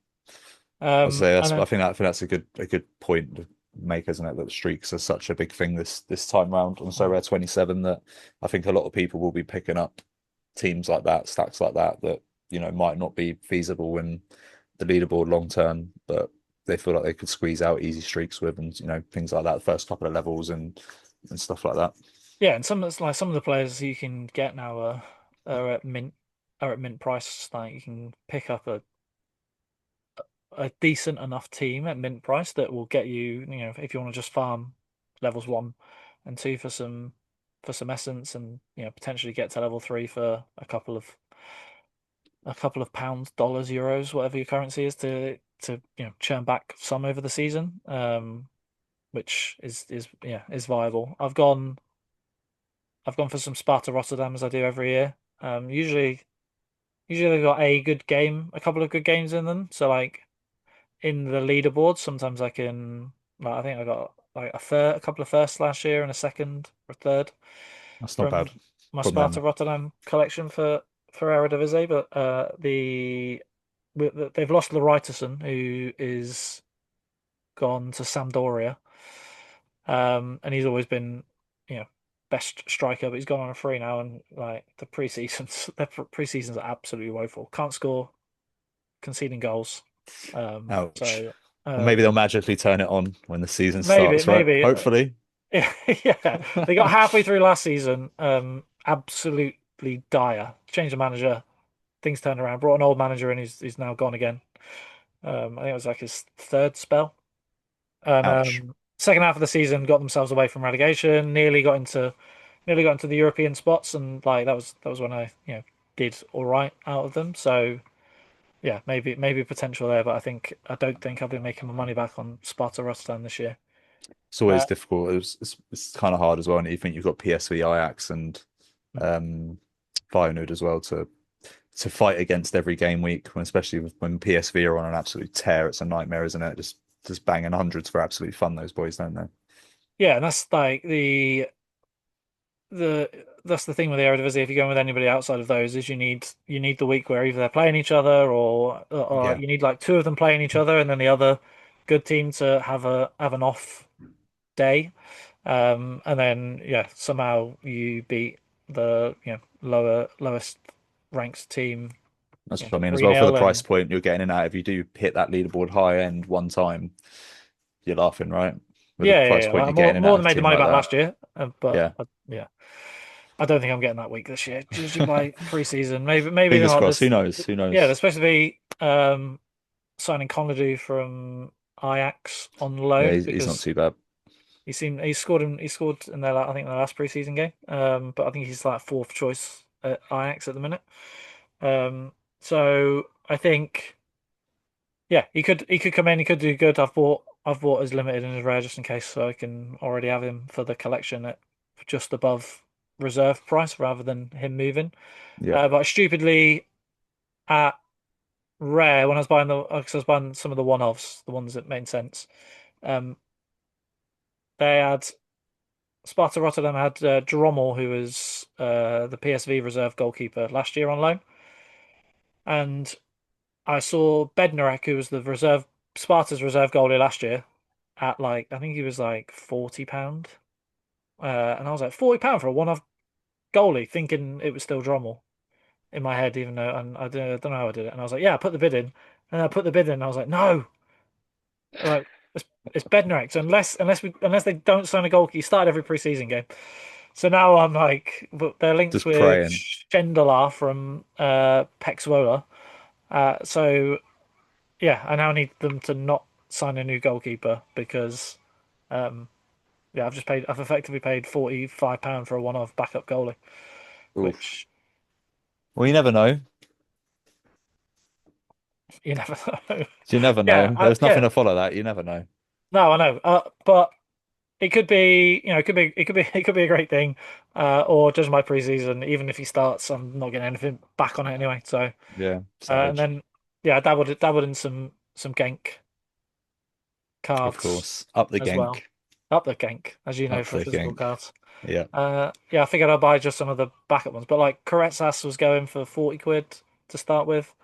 I'd say And then I think that's a good point to make, isn't it? That the streaks are such a big thing this time round on So Rare 27 that I think a lot of people will be picking up teams like that, stacks like that might not be feasible in the leaderboard long term, but they feel like they could squeeze out easy streaks with and things like that, the first couple of levels and stuff like that. yeah, and some of the players you can get now are at mint price. Like you can pick up a decent enough team at mint price that will get you, if you want to just farm levels 1 and two for some essence, and potentially get to level 3 for a couple of pounds, dollars, euros, whatever your currency is to churn back some over the season, which is viable. I've gone for some Sparta Rotterdam as I do every year. Usually they've got a couple of good games in them. So like in the leaderboard, sometimes I can like I think I got like a couple of firsts last year and a second or third That's not from bad my from them. Sparta Rotterdam collection for Eredivisie, but they've lost Leryterson, who is gone to Sampdoria, and he's always been, you know, best striker, but he's gone on a free now, and like the pre-seasons, their pre-seasons are absolutely woeful. Can't score, conceding goals. Ouch. So Well, maybe they'll um, magically turn it on when the season maybe starts, right? maybe Hopefully. yeah, they got halfway through last season, absolutely dire. Changed the manager, things turned around. Brought an old manager in, he's now gone again. I think it was like his third spell. And Ouch. second half of the season, got themselves away from relegation. Nearly got into the European spots, and like that was when I did all right out of them. So yeah, maybe potential there, but I don't think I'll be making my money back on Sparta Rotterdam this year. It's always Uh, difficult. It's kind of hard as well. And you think you've got PSV, Ajax, and um, Feyenoord as well to fight against every game week, especially when PSV are on an absolute tear. It's a nightmare, isn't it? Just banging hundreds for absolute fun. Those boys, don't they? yeah, and that's like the that's the thing with the Eredivisie. If you're going with anybody outside of those, is you need the week where either they're playing each other, or Yeah, you need like two of them playing each other, and then the other good team to have an off day, and then yeah, somehow you beat the lowest ranked team, that's what I mean as three well. For the nil, price and point you're getting in at, if you do hit that leaderboard high end one time, you're laughing, right? With the price yeah. point Well, you're more getting in more at than a made the team money like back that. last year, but Yeah, yeah. I don't think I'm getting that week this year. Judging by pre-season, maybe they're fingers not. crossed. Who This, knows? Who yeah, knows? they're supposed to be signing Conadu from Ajax on Yeah, loan he's not because too bad. he scored in their I think their last pre-season game. But I think he's like fourth choice at Ajax at the minute. So I think yeah, he could come in, he could do good. I've bought his limited and his rare just in case, so I can already have him for the collection at just above reserve price rather than him moving. Yeah, But I stupidly at rare when I was buying because I was buying some of the one-offs, the ones that made sense. Um, they had Sparta Rotterdam had Drommel, who was the PSV reserve goalkeeper last year on loan, and I saw Bednarek, who was the reserve Sparta's reserve goalie last year, at like I think he was like £40, and I was like £40 for a one-off goalie, thinking it was still Drommel in my head, even though and I don't know how I did it, and I was like, yeah, I put the bid in, and I put the bid in, and I was like, no, like it's Bednarek, so unless they don't sign a goalkeeper, he started every preseason game. So now I'm like, but they're linked just with praying. Schendelaar from Pexwola. So yeah, I now need them to not sign a new goalkeeper because um, yeah, I've effectively paid £45 for a one-off backup goalie, Oof. which Well, you never know. you never know. You never Yeah, know. There's nothing yeah. to follow that. You never know. No, I know. But it could be, it could be a great thing. Or judging by preseason, even if he starts, I'm not getting anything back on it anyway. So, Yeah, and savage. then yeah, I dabbled in some Genk Of cards course. Up the as well. gank. Up the Genk, as you know, Up for the physical gank. cards. Yeah. Yeah, I figured I'd buy just some of the backup ones. But like Koretsas was going for 40 quid to start with.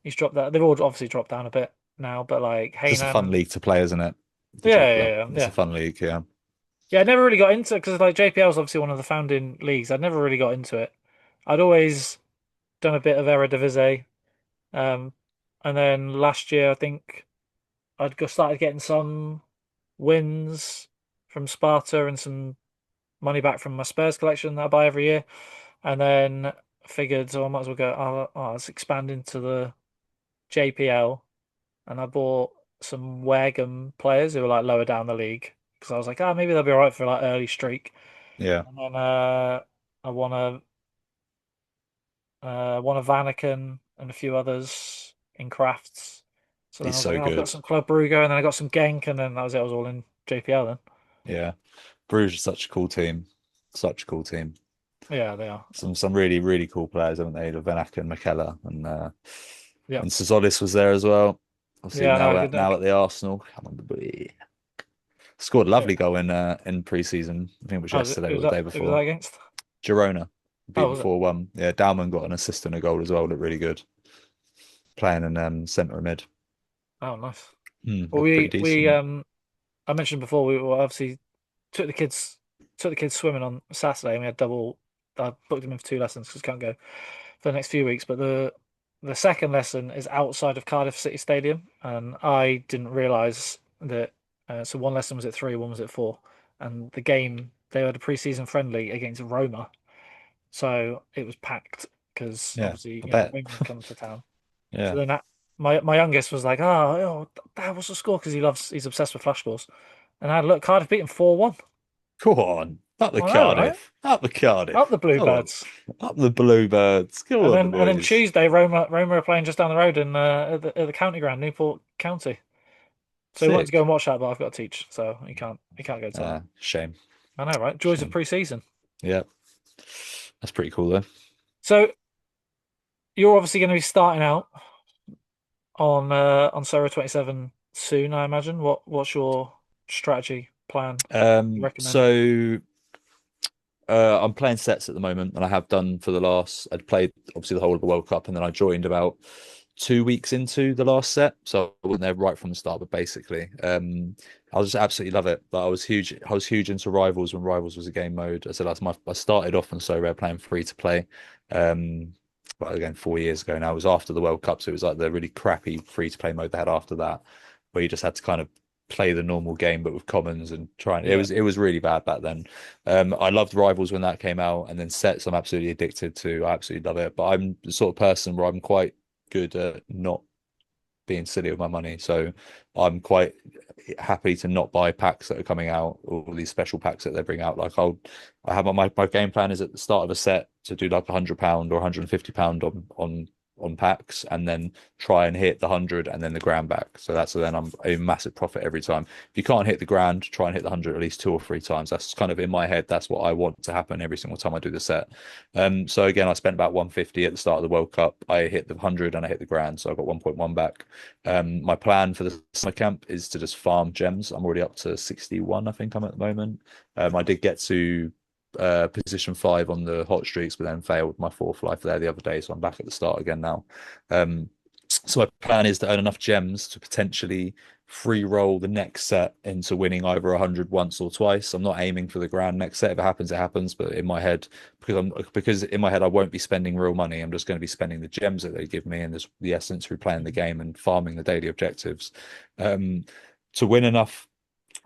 He's dropped that. They've all obviously dropped down a bit now, but like Just a fun Heyman, league to play, isn't it? The yeah, JPL. yeah, yeah, It's a yeah. fun league, yeah. Yeah, I never really got into it because like JPL is obviously one of the founding leagues. I'd never really got into it. I'd always done a bit of Eredivisie, um, and then last year I think I'd got started getting some wins from Sparta and some money back from my Spurs collection that I buy every year, and then figured, so I might as well go. Let's expand into the JPL, and I bought some Wagham players who were like lower down the league. because I was like, maybe they'll be all right for like early streak. Yeah, And then I won a Vanaken and a few others in crafts. So then he's I was like, so I've got good. some Club Brugge, and then I got some Genk, and then that was it. I was all in JPL then. Yeah, Bruges is such a cool team. Such a cool team. Yeah, they are. Some really really cool players, haven't they? Venak and McKellar Yeah, and Sazodis was there as well. Obviously yeah. No, good. now at the Arsenal. Come on, the boy. Scored a Yeah. lovely goal in pre-season. I think it was Oh, was it? yesterday Who or was the that? day Who was that before. against? Girona beat Oh, them was it? 4-1. Yeah, Dalman got an assist and a goal as well. Looked really good. Playing in centre mid. Oh, nice. Well, Looked pretty decent. I mentioned before we were obviously took the kids took the kids swimming on Saturday, and we had double. I booked them in for 2 lessons because can't go for the next few weeks. But the second lesson is outside of Cardiff City Stadium, and I didn't realise that. So one lesson was at 3, one was at 4, and the game they had a pre-season friendly against Roma, so it was packed because Yeah, obviously I bet. Roma had come to town. So Yeah. then my youngest was like, that was the score because he's obsessed with flash scores, and I had a look, Cardiff beat him 4-1. Go on. Up the I know, right? Cardiff. Up the Up Cardiff. the Go on. Bluebirds. Up the Bluebirds. Go on, the And then boys. Tuesday, Roma are playing just down the road in at the county ground, Newport County. So he wanted to go Sick. and watch that, but I've got to teach, so he can't go to that. Shame. I know, right? Joys of Shame. pre-season. Yeah. That's pretty cool though. So you're obviously going to be starting out on Sorare 27 soon, I imagine. What's your strategy plan you recommend? So I'm playing sets at the moment, and I have done for the last. I'd played obviously the whole of the World Cup, and then I joined about 2 weeks into the last set, so I wasn't there right from the start. But basically, I just absolutely love it. But I was huge. I was huge into Rivals when Rivals was a game mode. I said that's my. I started off on So Rare playing free to play. But again, 4 years ago now. It was after the World Cup, so it was like the really crappy free to play mode they had after that, where you just had to kind of play the normal game but with commons and trying. Yeah, It was really bad back then. I loved Rivals when that came out, and then sets I'm absolutely addicted to. I absolutely love it. But I'm the sort of person where I'm quite good at not being silly with my money. So I'm quite happy to not buy packs that are coming out, or these special packs that they bring out. Like I have my game plan is at the start of a set to do like £100 or £150 on packs, and then try and hit the 100 and then the grand back. So then I'm a massive profit every time. If you can't hit the grand, try and hit the 100 at least 2 or 3 times. That's kind of in my head. That's what I want to happen every single time I do the set. So again, I spent about 150 at the start of the World Cup. I hit the 100 and I hit the grand, so I got 1.1 back. My plan for the summer camp is to just farm gems. I'm already up to 61, I think I'm at the moment. I did get to position 5 on the hot streaks, but then failed my 4th life there the other day, so I'm back at the start again now. So my plan is to earn enough gems to potentially free roll the next set into winning either 100 once or twice. I'm not aiming for the grand next set. If it happens, it happens. But in my head, because in my head I won't be spending real money. I'm just going to be spending the gems that they give me and the essence through playing the game and farming the daily objectives. To win enough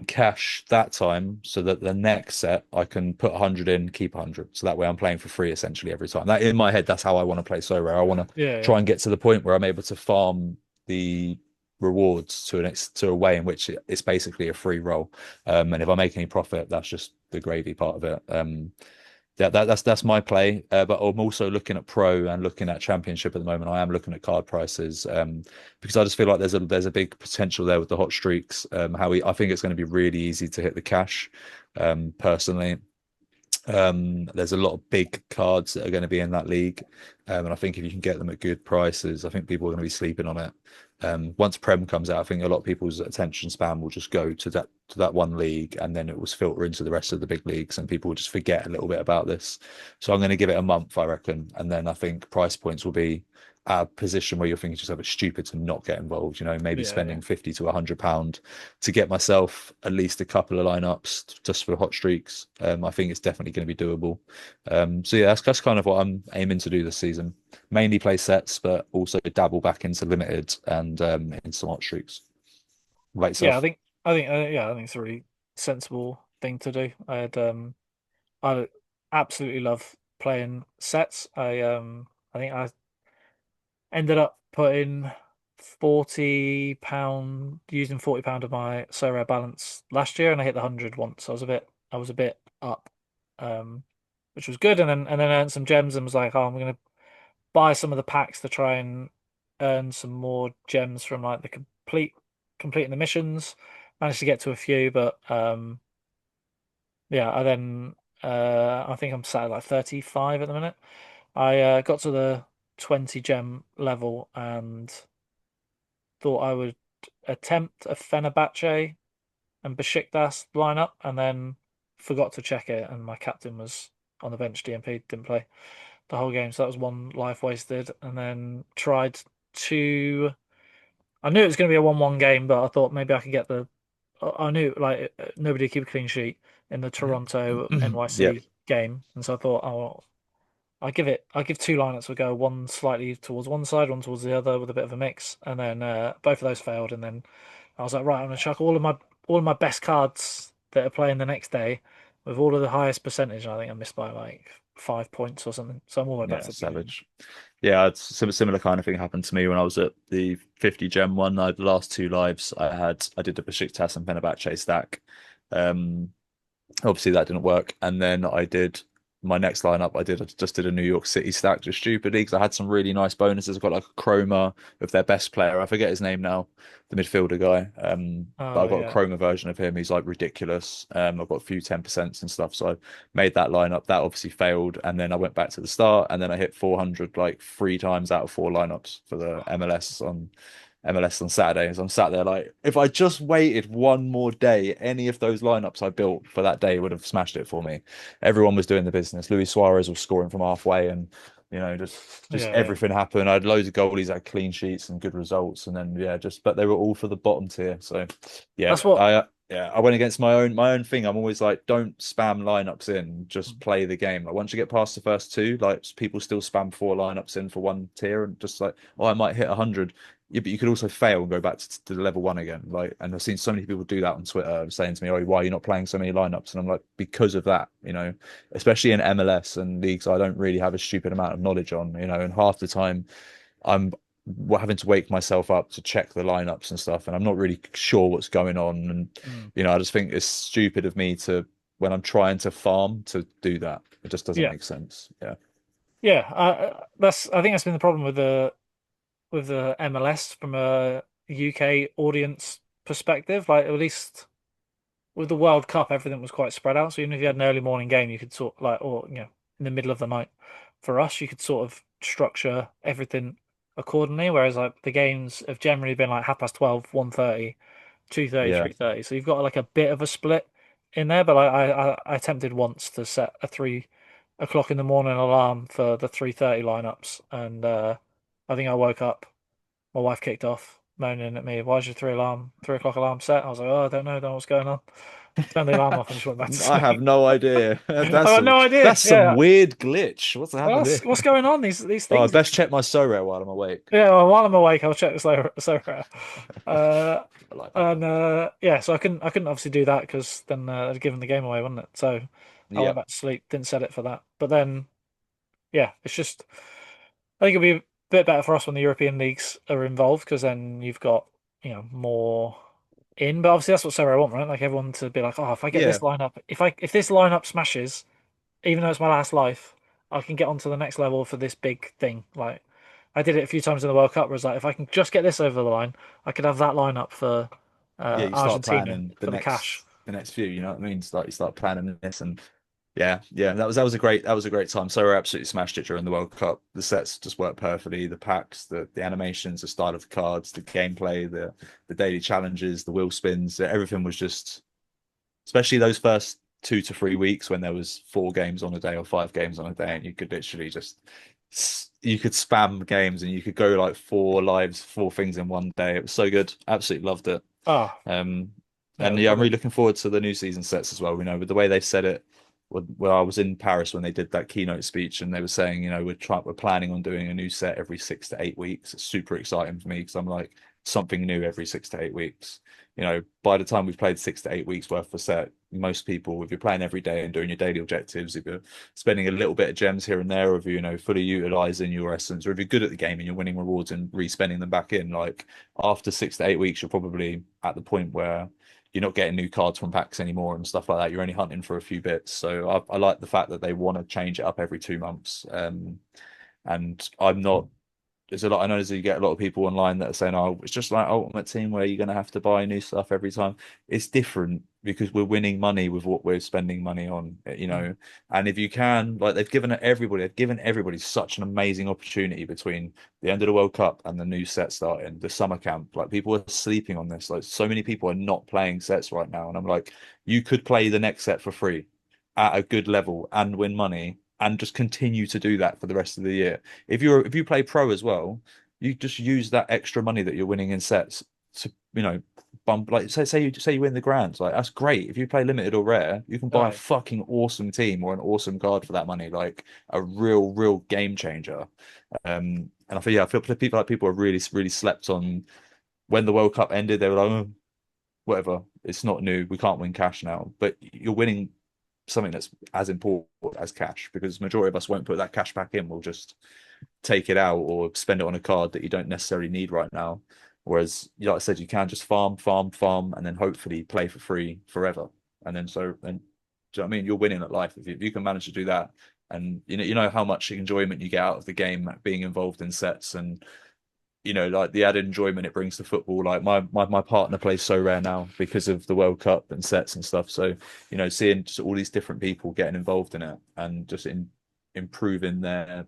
cash that time so that the next set I can put 100 in, keep 100. So that way I'm playing for free essentially every time. That in my head, that's how I want to play So Rare. I want to yeah, try and get to the point where I'm able to farm the rewards to a way in which it's basically a free roll. And if I make any profit, that's just the gravy part of it. That's my play. But I'm also looking at pro and looking at championship at the moment. I am looking at card prices because I just feel like there's a big potential there with the hot streaks. I think it's going to be really easy to hit the cash. Personally, there's a lot of big cards that are going to be in that league, and I think if you can get them at good prices, I think people are going to be sleeping on it. Once Prem comes out, I think a lot of people's attention span will just go to that one league, and then it will filter into the rest of the big leagues, and people will just forget a little bit about this. So I'm going to give it a month, I reckon, and then I think price points will be a position where you're thinking to yourself it's stupid to not get involved. Maybe yeah. spending 50 to £100 to get myself at least a couple of lineups just for hot streaks. I think it's definitely going to be doable. So yeah, that's kind of what I'm aiming to do this season. Mainly play sets, but also dabble back into limited and in some hot streaks. Like Yeah, yourself. I think it's a really sensible thing to do. I absolutely love playing sets. I think I ended up putting £40 using £40 of my Sorare balance last year, and I hit the 100 once. I was a bit up, um, which was good. And then I earned some gems and was like, oh, I'm gonna buy some of the packs to try and earn some more gems from like the completing the missions. Managed to get to a few, but yeah, I think I'm sat at like 35 at the minute. I got to the 20 gem level and thought I would attempt a Fenerbahce and Besiktas lineup, and then forgot to check it, and my captain was on the bench. DMP didn't play the whole game, so that was one life wasted. And then tried to. I knew it was going to be a 1-1 game, but I thought maybe I could get the. I knew like nobody keep a clean sheet in the Toronto Yep. NYC game, and so I thought, oh, I'll give two lineups a go, one slightly towards one side, one towards the other with a bit of a mix, and then both of those failed, and then I was like, right, I'm gonna chuck all of my best cards that are playing the next day with all of the highest percentage. And I think I missed by like 5 points or something, so I'm all the way back Yeah, to the beginning. savage. Yeah, it's similar kind of thing happened to me when I was at the 50 gem one. The last two lives I did the Besiktas and Fenerbahce stack. Um, Obviously that didn't work, and then I did my next lineup. I just did a New York City stack just stupidly because I had some really nice bonuses. I got like a chroma of their best player. I forget his name now, the midfielder guy. But I Oh got a yeah, chroma version of him. He's like ridiculous. I've got a few 10% and stuff. So I made that lineup. That obviously failed, and then I went back to the start, and then I hit 400 like 3 times out of 4 lineups for the MLS on Saturday. So I'm sat there like, if I just waited one more day, any of those lineups I built for that day would have smashed it for me. Everyone was doing the business. Luis Suarez was scoring from halfway, and just yeah, yeah. everything happened. I had loads of goalies, I had clean sheets and good results, and then but they were all for the bottom tier. So yeah, That's what. I went against my own thing. I'm always like, don't spam lineups in, just play the game. Like once you get past the first two, like people still spam 4 lineups in for one tier, and just like, oh, I might hit 100. Yeah, but you could also fail and go back to the level one again. Like, and I've seen so many people do that on Twitter, saying to me, "Oh, why are you not playing so many lineups?" And I'm like, because of that, especially in MLS and leagues I don't really have a stupid amount of knowledge on, and half the time I'm having to wake myself up to check the lineups and stuff, and I'm not really sure what's going on. And Mm. I just think it's stupid of me to, when I'm trying to farm, to do that. It just doesn't Yeah, make sense. Yeah. yeah. I think that's been the problem with the MLS from a UK audience perspective. Like at least with the World Cup, everything was quite spread out. So even if you had an early morning game, you could sort like, or in the middle of the night, for us, you could sort of structure everything accordingly. Whereas like the games have generally been like 12:30, 1:30, 2:30, Yeah. 3:30. So you've got like a bit of a split in there. But I attempted once to set a 3 o'clock in the morning alarm for the 3:30 lineups, and I think I woke up. My wife kicked off, moaning at me, "Why's your 3 o'clock alarm set?" I was like, "Oh, I don't know what's going on." Turned the alarm off and just went back to I have sleep. no idea. I had no idea. That's some Yeah, weird glitch. What's happened here? what's going on? These Oh, I things. best check my Sorare while I'm awake. Yeah, well, while I'm awake, I'll check the so uh, I like that. and yeah, so I couldn't obviously do that because then I'd given the game away, wouldn't it? So I Yeah. went back to sleep, didn't set it for that. But then yeah, it's just I think it'll be a bit better for us when the European leagues are involved because then you've got more in. But obviously that's what Sarah want, right? Like everyone to be like, oh, if I get this Yeah. lineup, if this lineup smashes, even though it's my last life, I can get on to the next level for this big thing. Like I did it a few times in the World Cup, where it's like if I can just get this over the line, I could have that lineup for Yeah, you start Argentina planning for the cash. the next few, you know what I mean? It's like you start planning this, and yeah, that was a great time. So we absolutely smashed it during the World Cup. The sets just worked perfectly. The packs, the animations, the style of the cards, the gameplay, the daily challenges, the wheel spins, everything was just, especially those first 2 to 3 weeks when there was 4 games on a day or 5 games on a day, and you could literally just you could spam games and you could go like 4 lives, 4 things in one day. It was so good. Absolutely loved it. Oh, Um, yeah, it and was yeah, I'm really brilliant. looking forward to the new season sets as well. With the way they've said it. Well, I was in Paris when they did that keynote speech, and they were saying, we're planning on doing a new set every 6 to 8 weeks. It's super exciting for me because I'm like, something new every 6 to 8 weeks. By the time we've played 6 to 8 weeks worth of set, most people, if you're playing every day and doing your daily objectives, if you're spending a little bit of gems here and there, or if you fully utilizing your essence, or if you're good at the game and you're winning rewards and re-spending them back in, like after 6 to 8 weeks, you're probably at the point where you're not getting new cards from packs anymore and stuff like that. You're only hunting for a few bits. So I like the fact that they want to change it up every 2 months. And I'm not there's a lot. I know you get a lot of people online that are saying, "Oh, it's just like Ultimate Team where you're going to have to buy new stuff every time." It's different because we're winning money with what we're spending money on. And if you can, like they've given everybody such an amazing opportunity between the end of the World Cup and the new set starting, the summer camp. Like people are sleeping on this. Like so many people are not playing sets right now, and I'm like, you could play the next set for free at a good level and win money and just continue to do that for the rest of the year. If you play pro as well, you just use that extra money that you're winning in sets to bump, like say you win the grands, like that's great. If you play limited or rare, you can buy a Right. fucking awesome team or an awesome card for that money, like a real game changer. And I feel people are really slept on. When the World Cup ended, they were like, oh, whatever, it's not new, we can't win cash now, but you're winning something that's as important as cash, because the majority of us won't put that cash back in. We'll just take it out or spend it on a card that you don't necessarily need right now. Whereas, like I said, you can just farm, and then hopefully play for free forever. And then do you know what I mean? You're winning at life if you can manage to do that. And you know how much enjoyment you get out of the game being involved in sets, and like the added enjoyment it brings to football. Like my partner plays so rare now because of the World Cup and sets and stuff. So, seeing just all these different people getting involved in it and just improving their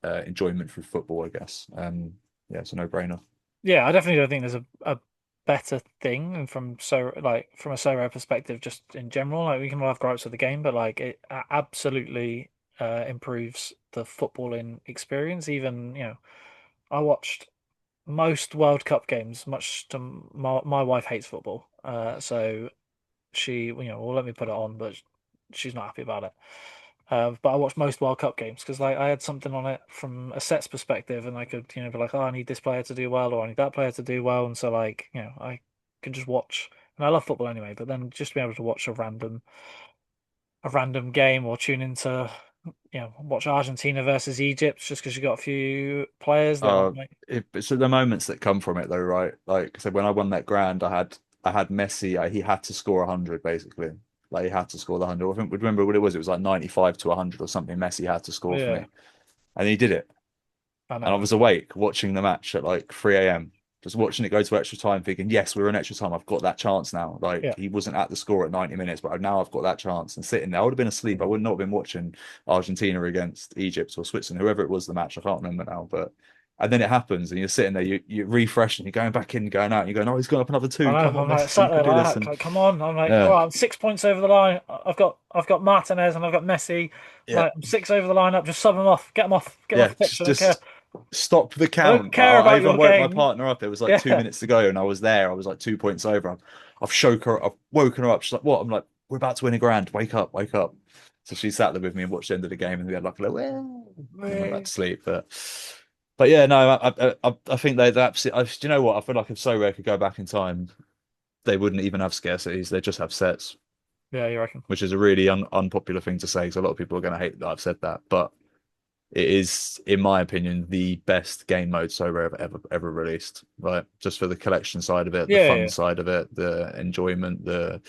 enjoyment through football, I guess. Yeah, it's a no-brainer. Yeah, I definitely don't think there's a better thing, and from a Sorare perspective, just in general, like we can all have gripes with the game, but like it absolutely improves the footballing experience. Even, I watched most World Cup games, much to my wife hates football, so she, will let me put it on, but she's not happy about it. But I watched most World Cup games because like I had something on it from a sets perspective, and I could, be like, oh, I need this player to do well, or I need that player to do well, and so like, I can just watch. And I love football anyway, but then just be able to watch a random game, or tune into, watch Argentina versus Egypt just because you got a few players that Uh, aren't like, so the moments that come from it though, right? Like, so when I won that grand, I had Messi. He had to score 100 basically. Like he had to score the 100. I think remember what it was. It was like 95 to 100 or something. Messi had to score for yeah, me, and he did it. I And I know, was awake watching the match at like 3 a.m. Just watching it go to extra time, thinking, yes, we're in extra time. I've got that chance now. Like yeah. he wasn't at the score at 90 minutes, but now I've got that chance. And sitting there, I would have been asleep. I would not have been watching Argentina against Egypt or Switzerland, whoever it was the match. I can't remember now, but and then it happens, and you're sitting there, you refresh, and you're going back in, going out, and you're going, oh, he's gone up another I two. know. Come on, I'm like Messi, sat you there can do like this. that. And Like, come on. I'm like, all yeah, right, I'm 6 points over the line. I've got Martinez and I've got Messi. yeah, Like, I'm six over the line up. Just sub them off. Get them off yeah. the pitch. I don't care. Just stop the I don't count. care I about even your woke my game. partner up. It was like two Yeah, minutes to go, and I was there. I was like 2 points over. I've shook her. I've woken her up. She's like, "What?" I'm like, "We're about to win a grand. Wake up, wake up." So she sat there with me and watched the end of the game, and we had like a little, "Well," and went back to sleep. But yeah, no, I think they'd absolutely. Do you know what? I feel like if So Rare could go back in time, they wouldn't even have scarcities. They just have sets, yeah. You reckon? which is a really unpopular thing to say because a lot of people are going to hate that I've said that. But it is, in my opinion, the best game mode So Rare ever released. Right, just for the collection side of it, the Yeah, fun yeah, side of it, the enjoyment, the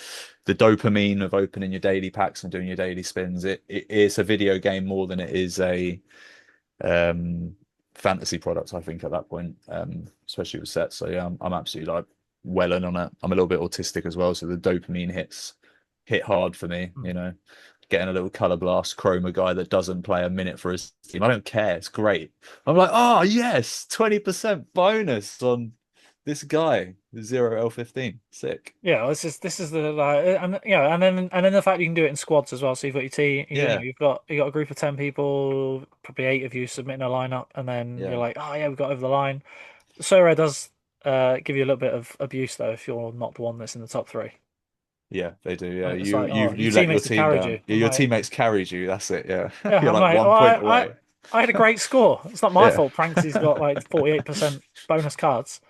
dopamine of opening your daily packs and doing your daily spins. It is a video game more than it is a um, fantasy product. I think at that point, especially with sets. So yeah, I'm absolutely like well in on it. I'm a little bit autistic as well, so the dopamine hit hard for me. Hmm. Getting a little color blast chroma guy that doesn't play a minute for his team. I don't care. It's great. I'm like, oh yes, 20% bonus on this guy, the 0L15. Sick. yeah. This is the like, and and then the fact you can do it in squads as well. So you've got your team. Yeah, You've got a group of 10 people, probably eight of you submitting a lineup, and then you're yeah, like, oh yeah, we got over the line. Sorare does give you a little bit of abuse though if you're not the one that's in the top three. yeah. They do. Yeah, It's you like, you oh, your you let your teammates have team carried you. down. Yeah, I'm your like, teammates carried you. That's it. Yeah, yeah, you're I'm like like, one oh, point I, away. I had a great score. It's not my Yeah, fault. Pranksy's got like 48% bonus cards.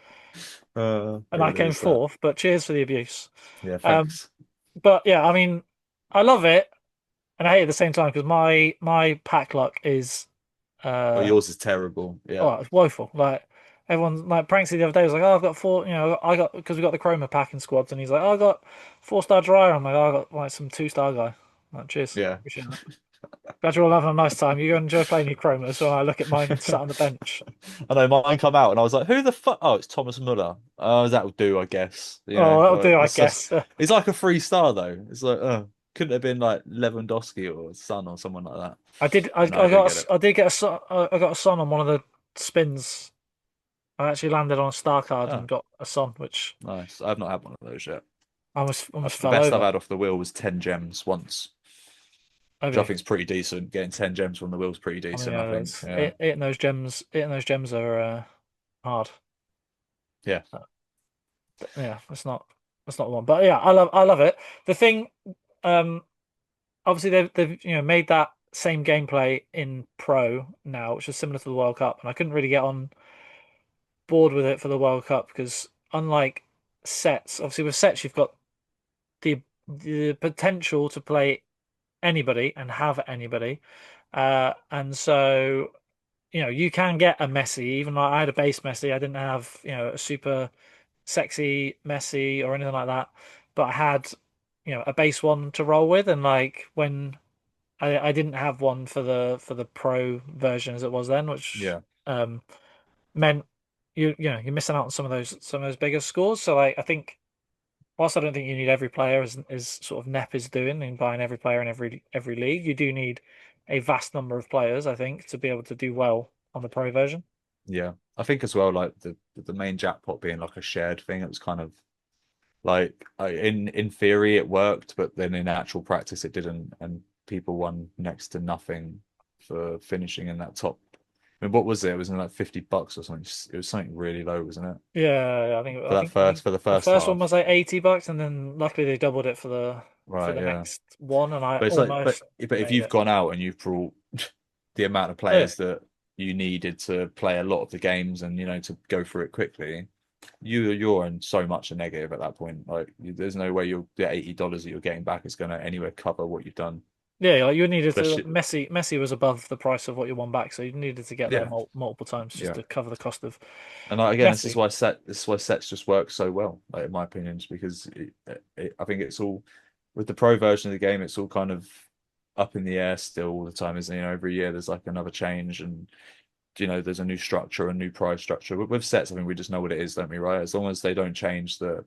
and I Really came is that. fourth. But cheers for the abuse. Yeah, Um, thanks. but yeah, I mean, I love it and I hate it at the same time because my pack luck is Oh, uh yours is terrible. Yeah. oh, it's woeful. Like everyone, like Pranksy the other day was like, "Oh, I've got four." You know, I got because we got the Chroma pack in squads, and he's like, "Oh, I got 4-star dryer." I'm like, "Oh, I got like some 2-star guy." I'm like, cheers, Yeah. appreciate that. Glad you're all having a nice time. You go enjoy playing your Chromas, so I look at mine sat on the bench. I know mine come out and I was like, who the fuck? Oh, it's Thomas Muller. Oh, that'll do, I guess. Oh, that'll Like do, I it's just guess. it's like a 3-star though. It's like, couldn't have been like Lewandowski or Son or someone like that. I did. No, I don't get it. I did get I got a son on one of the spins. I actually landed on a star card Oh, and got a son, which nice. I've not had one of those yet. almost The fell best I've over. had off the wheel was 10 gems once, which I Maybe. think is pretty decent. Getting 10 gems from the wheel's pretty I mean, decent, I yeah, think. Yeah. hitting those gems. Hitting those gems are hard. Yeah. Yeah, that's not the one. But yeah, I love it. The thing, um, obviously they've made that same gameplay in Pro now, which is similar to the World Cup, and I couldn't really get on board with it for the World Cup because unlike sets, obviously with sets you've got the potential to play anybody and have anybody, and so you can get a Messi. Even though I had a base Messi, I didn't have a super sexy Messi or anything like that. But I had, a base one to roll with, and like when I didn't have one for the pro version as it was then, which Yeah. um meant you're missing out on some of those bigger scores. So like I think whilst I don't think you need every player as sort of Nep is doing in buying every player in every league, you do need a vast number of players, I think, to be able to do well on the pro version. Yeah. I think as well, like the main jackpot being like a shared thing, it was kind of like in theory it worked, but then in actual practice it didn't, and people won next to nothing for finishing in that top. I mean, what was it? It was in like $50 or something. It was something really low, wasn't it? Yeah, For that I think for the the first first one half. was like $80, and then luckily they doubled it for Right, the yeah. next one, and I But it's like, almost but if made you've it. gone out and you've brought the amount of Oh, yeah, players that you needed to play a lot of the games and to go through it quickly, you're in so much a negative at that point. Like, there's no way you'll the $80 that you're getting back is going to anywhere cover what you've done. yeah, like you needed to Especially, Messi was above the price of what you won back, so you needed to get there yeah, multiple times just yeah. to cover the cost of And like, again, Messi. this is why sets just work so well, like in my opinion, just because I think it's all with the pro version of the game, it's all kind of up in the air still all the time, isn't it? Every year there's like another change, and there's a new structure, a new price structure. With sets, I think we just know what it is, don't we? Right? As long as they don't change the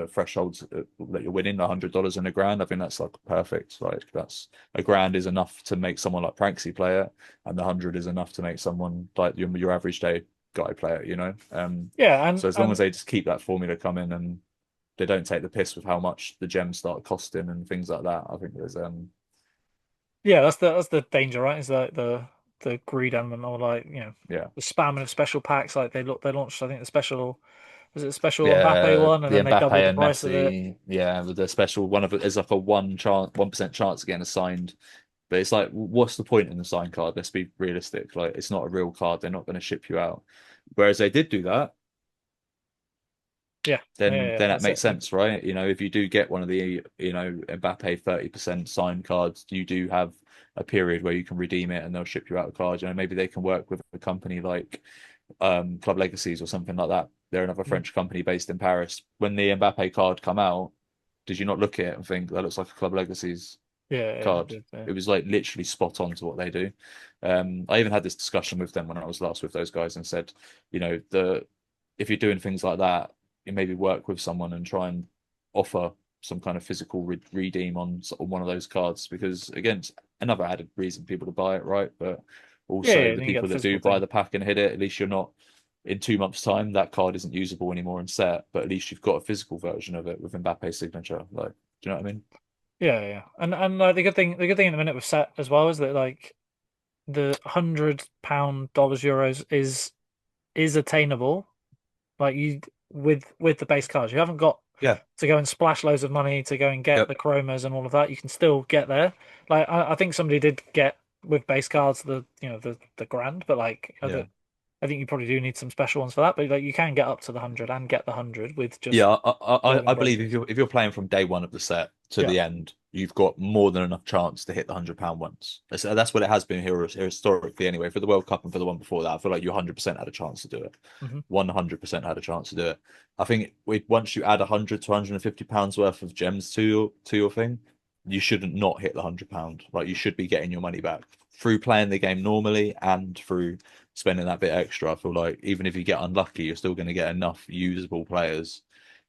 thresholds that you're winning, $100 and a grand, I think that's like perfect. Like that's a grand is enough to make someone like Pranksy play it, and the 100 is enough to make someone like your average day guy play it. Yeah, So as long as they just keep that formula coming and they don't take the piss with how much the gems start costing and things like that, I think there's yeah, that's the danger, right? Is like the greed element, or like yeah. the spamming of special packs. Like they launched, I think the special was it the special Mbappe Yeah, one, and the then they Mbappe doubled the and price of it. Messi, yeah, with the special one of it is like a 1% chance of getting assigned. But it's like, what's the point in the signed card? Let's be realistic. Like, it's not a real card. They're not going to ship you out. Whereas they did do that, Yeah, yeah, then yeah, that that's makes it. sense, right? If you do get one of the Mbappe 30% signed cards, you do have a period where you can redeem it and they'll ship you out a card. Maybe they can work with a company like Club Legacies or something like that. They're another Mm. French company based in Paris. When the Mbappe card come out, did you not look at it and think that looks like a Club Legacies Yeah, yeah, I card? did, yeah. It was like literally spot on to what they do. I even had this discussion with them when I was last with those guys and said, the if you're doing things like that, you maybe work with someone and try and offer some kind of physical redeem on one of those cards, because again, it's another added reason people to buy it, right? But Yeah, also yeah, the then you get people the that physical do buy thing. the pack and hit it, at least you're not in 2 months' time that card isn't usable anymore in set, but at least you've got a physical version of it with Mbappe's signature. Like, do you know what I mean? Yeah, yeah, and the good thing in the minute with set as well is that like the £100 dollars euros is attainable. Like you with the base cards, you haven't got Yeah. to go and splash loads of money to go and get Yep. the chromas and all of that. You can still get there. I think somebody did get with base cards the grand, but like Yeah. I think you probably do need some special ones for that, but like you can get up to the 100 and get the 100 with just Yeah, building I believe roses. if you're playing from day one of the set to Yeah. the end, you've got more than enough chance to hit the £100 once. That's what it has been here historically anyway. For the World Cup and for the one before that, I feel like you 100% had a chance to do it. Hmm. 100% had a chance to do it. I think once you add 100 to £150 worth of gems to your thing, you shouldn't not hit the £100. Like you should be getting your money back through playing the game normally and through spending that bit extra. I feel like even if you get unlucky, you're still going to get enough usable players.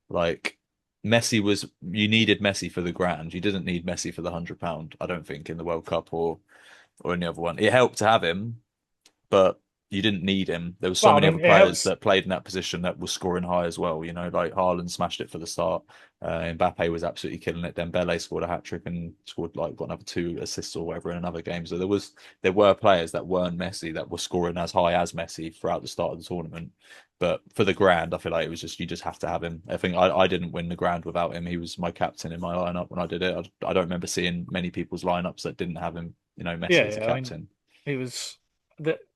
Like you needed Messi for the grand. You didn't need Messi for the £100. I don't think in the World Cup or any other one. It helped to have him, but you didn't need him. There were so Well, I many mean, other it players helps. that played in that position that were scoring high as well. Like Haaland smashed it for the start. Mbappe was absolutely killing it. Dembele scored a hat trick and scored like got another 2 assists or whatever in another game. So there were players that weren't Messi that were scoring as high as Messi throughout the start of the tournament. But for the grand, I feel like it was just you just have to have him. I think I didn't win the grand without him. He was my captain in my lineup when I did it. I don't remember seeing many people's lineups that didn't have him. Messi Yeah, as a yeah. I mean, captain. it was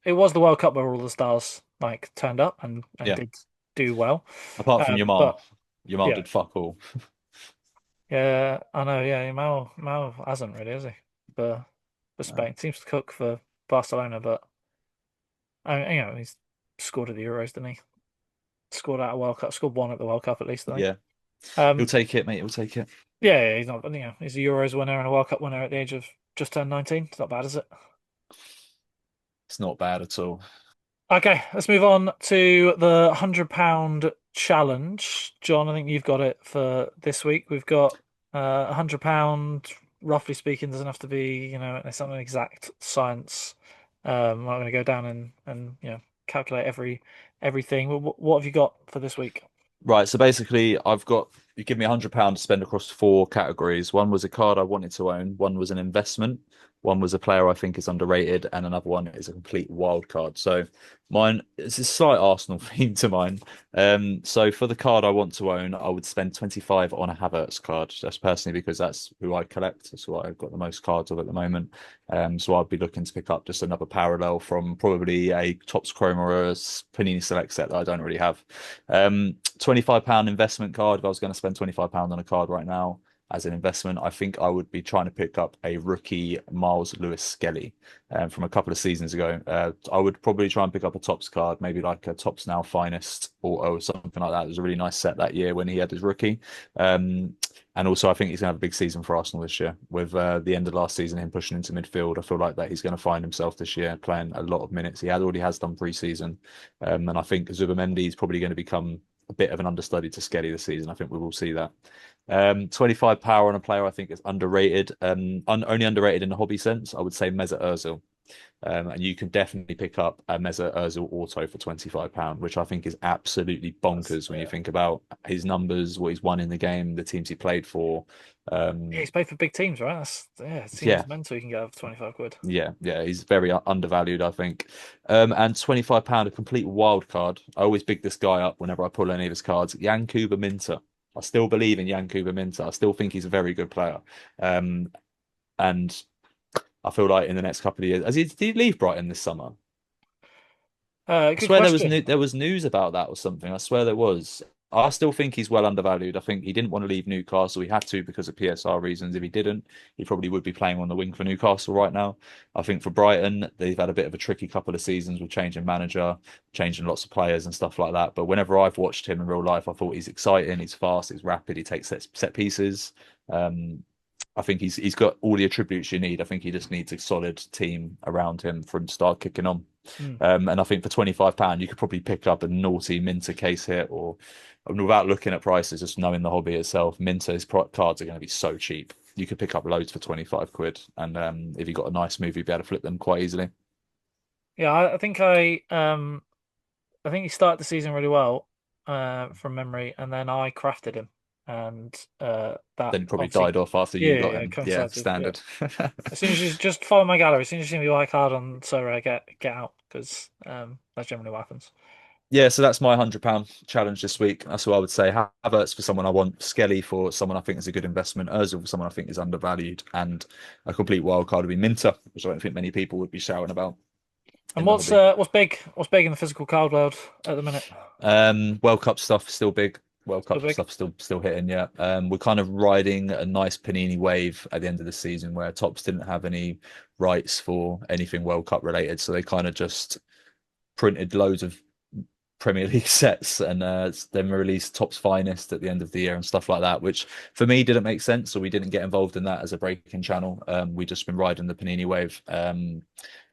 it was the World Cup where all the stars like turned up and Yeah. did do well. Apart from Yamal, But Yamal yeah, did fuck all. yeah, I know. Yeah, Mal hasn't really, has he? But No. Spain seems to cook for Barcelona, but he's scored at the Euros, didn't he? Scored at a World Cup, scored one at the World Cup at least, I think. Yeah, he'll Um, take it, mate. He'll take it. yeah, he's not, he's a Euros winner and a World Cup winner at the age of just turned 19. It's not bad, is it? It's not bad at all. Okay, let's move on to the £100 challenge. John, I think you've got it for this week. We've got £100, roughly speaking, doesn't have to be, it's not an exact science. I'm not going to go down and calculate everything. What have you got for this week? Right, so basically, you give me £100 to spend across 4 categories. One was a card I wanted to own, one was an investment, one was a player I think is underrated, and another one is a complete wild card. So mine it's a slight Arsenal theme to mine. So for the card I want to own, I would spend 25 on a Havertz card, just personally because that's who I collect. That's what I've got the most cards of at the moment. So I'd be looking to pick up just another parallel from probably a Topps Chrome or a Panini Select set that I don't really have. £25 investment card. If I was going to spend £25 on a card right now as an investment, I think I would be trying to pick up a rookie Miles Lewis Skelly from a couple of seasons ago. I would probably try and pick up a Topps card, maybe like a Topps Now Finest or something like that. It was a really nice set that year when he had his rookie. And also, I think he's going to have a big season for Arsenal this year. With the end of last season, him pushing into midfield, I feel like that he's going to find himself this year playing a lot of minutes. He already has done pre-season, and I think Zubimendi is probably going to become a bit of an understudy to Skelly this season. I think we will see that. 25 power on a player I think is underrated. Only underrated in the hobby sense. I would say Mesut Ozil. And you can definitely pick up a Mesut Ozil auto for £25, which I think is absolutely bonkers when you think about his numbers, what he's won in the game, the teams he played for. Yeah, he's played for big teams, right? It Yeah, seems mental you can get up for 25 quid. yeah, he's very undervalued, I think. And £25 a complete wild card. I always big this guy up whenever I pull any of his cards. Yankuba Minter. I still believe in Yankuba Minter. I still think he's a very good player. And I feel like in the next couple of years, did he leave Brighton this summer? I Good swear question. there was news about that or something. I swear there was. I still think he's well undervalued. I think he didn't want to leave Newcastle. He had to because of PSR reasons. If he didn't, he probably would be playing on the wing for Newcastle right now. I think for Brighton, they've had a bit of a tricky couple of seasons with changing manager, changing lots of players and stuff like that. But whenever I've watched him in real life, I thought he's exciting, he's fast, he's rapid, he takes set pieces. I think he's got all the attributes you need. I think he just needs a solid team around him for him to start kicking on. Hmm. And I think for £25, you could probably pick up a naughty Minter case hit, or without looking at prices, just knowing the hobby itself, Minter's cards are going to be so cheap. You could pick up loads for 25 quid, and if you got a nice move, you'd be able to flip them quite easily. Yeah, I think he started the season really well, from memory, and then I crafted him, and that Then probably obviously, died off after yeah, you got yeah, it him. Yeah, coincides with, yeah. standard. As soon as you just follow my gallery, as soon as you see me white card on Sorare, get out because that's generally what happens. Yeah, so that's my £100 challenge this week. That's what I would say. Havertz for someone I want, Skelly for someone I think is a good investment, Ozil for someone I think is undervalued, and a complete wild card would be Minter, which I don't think many people would be shouting about. And in the hobby. what's big? What's big in the physical card world at the minute? World Cup stuff still big. World Still Cup big. stuff still hitting. Yeah. We're kind of riding a nice Panini wave at the end of the season where Topps didn't have any rights for anything World Cup related, so they kind of just printed loads of Premier League sets and then released Topps Finest at the end of the year and stuff like that, which for me didn't make sense. So we didn't get involved in that as a breaking channel. We just been riding the Panini wave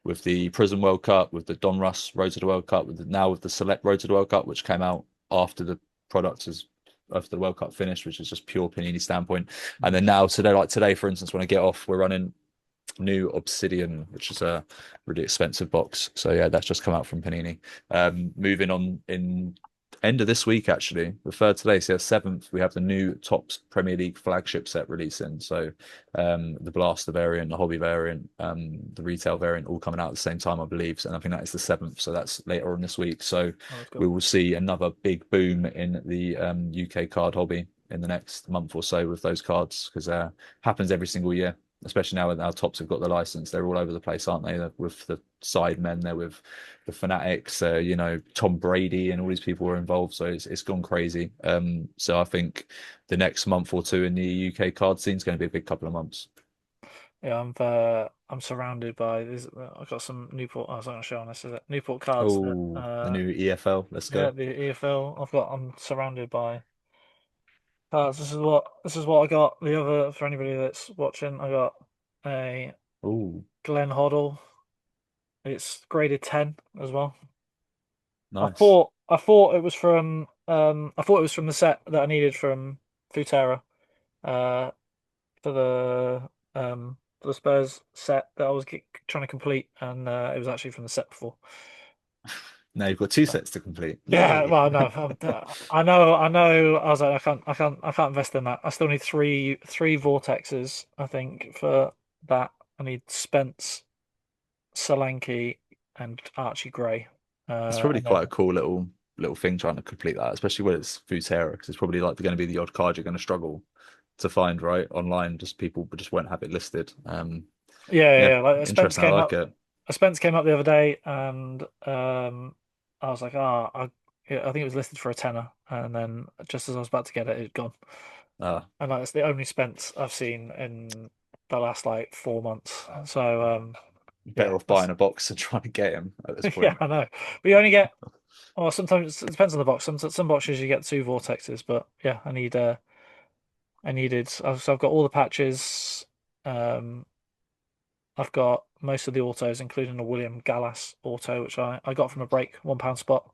with the Prism World Cup, with the Don Russ Road to the World Cup, now with the Select Road to the World Cup, which came out after the product is after the World Cup finished, which is just pure Panini standpoint. And then now today, like today, for instance, when I get off, we're running new Obsidian, which is a really expensive box. So yeah, that's just come out from Panini. Moving on in end of this week, actually, the third today, so yeah, 7th, we have the new Topps Premier League flagship set releasing. So the Blaster variant, the Hobby variant, the retail variant, all coming out at the same time, I believe. And I think that is the 7th. So that's later on this week. So we will see another big boom in the UK card hobby in the next month or so with those cards, because happens every single year, especially now that our Topps have got the license. They're all over the place, aren't they? They're with the Sidemen, they're with the Fanatics, Tom Brady and all these people are involved. So it's gone crazy. So I think the next month or two in the UK card scene is going to be a big couple of months. Yeah, I'm surrounded by this. I've got some Newport. I was not going to show on this. Is it Newport cards? That, Oh, the new EFL. Let's yeah, go. the EFL. I'm surrounded by cards. This is what I got. The other for anybody that's watching, I got a Oh, Glenn Hoddle. It's graded 10 as well. nice. I thought it was from the set that I needed from Futera uh for the Spurs set that I was trying to complete, and it was actually from the set before. Now you've got two sets to complete. Yeah, Yay. well, no, I know. I was like, I can't invest in that. I still need three vortexes, I think, for that. I need Spence, Solanke, and Archie Gray. It's probably And then quite a cool little thing trying to complete that, especially when it's Futera, because it's probably like going to be the odd card you're going to struggle to find right online. Just people just won't have it listed. Yeah, yeah. Like interesting. I like it. Spence came up the other day, and I was like, yeah, I think it was listed for a tenner, and then just as I was about to get it, it'd gone. Ah, And like, it's the only Spence I've seen in the last like 4 months. So yeah, better off buying a box and trying to get him at this yeah, point. I know. But you only get, well, sometimes it depends on the box. Some boxes you get two vortexes, but yeah, I needed. So I've got all the patches. Um, I've got most of the autos, including a William Gallas auto, which I got from a break £1 spot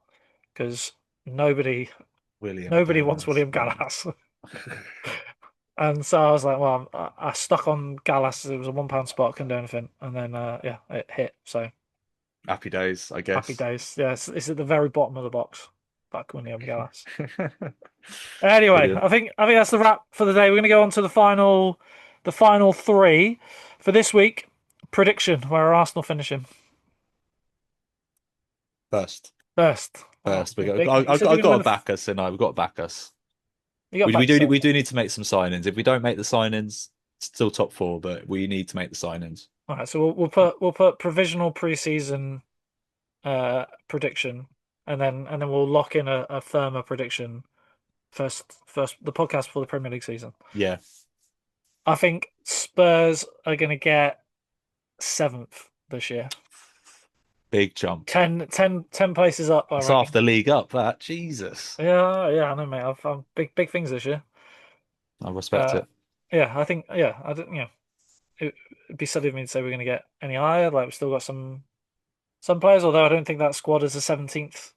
because nobody William nobody wants Gallas. William Gallas. And so I was like, well, I stuck on Gallas. It was a £1 spot, couldn't do anything, and then yeah, it hit. So Happy days, I happy guess. days. Yeah, it's at the very bottom of the box. Back William Gallas. Anyway, Brilliant. I think that's the wrap for the day. We're going to go on to the final three for this week. Prediction: where are Arsenal finishing? First, First. Oh, first, we big, got. big. You I've said you're got going to to win back us, and I've got to back us. You got We back do yourself. we do need to make some signings. If we don't make the signings, still top four, but we need to make the signings. All right, so we'll put provisional preseason prediction, and then we'll lock in a firmer prediction first the podcast for the Premier League season. Yeah, I think Spurs are going to get 7th this year. big jump. 10 places up, I That's reckon. half the league up. That Jesus, Yeah, I know, mate. I've big things this year. I respect Uh, it. yeah, I think I don't it'd be silly of me to say we're going to get any higher. Like we've still got some players, although I don't think that squad is a 17th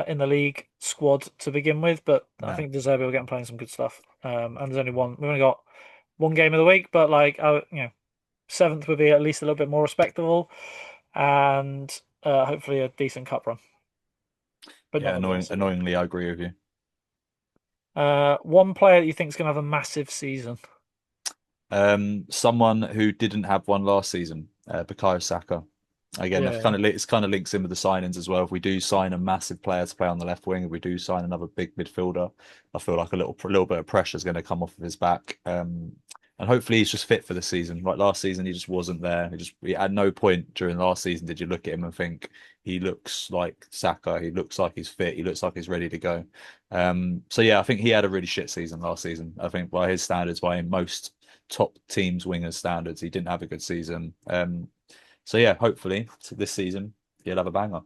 in the league squad to begin with. But I No, think De Zerbi will get playing some good stuff. And there's only one. We've only got one game of the week, but like 7th would be at least a little bit more respectable, and hopefully a decent cup run. But yeah, not aggressive. annoyingly, I agree with you. One player that you think is going to have a massive season. Someone who didn't have one last season, Bukayo Saka. Again, Yeah, it's kind of links in with the signings as well. If we do sign a massive player to play on the left wing, if we do sign another big midfielder, I feel like a little bit of pressure is going to come off of his back. And and hopefully he's just fit for the season. Like last season, he just wasn't there. At no point during last season did you look at him and think he looks like Saka. He looks like he's fit. He looks like he's ready to go. So yeah, I think he had a really shit season last season. I think by his standards, by most top teams' wingers' standards, he didn't have a good season. So yeah, hopefully this season he'll have a banger.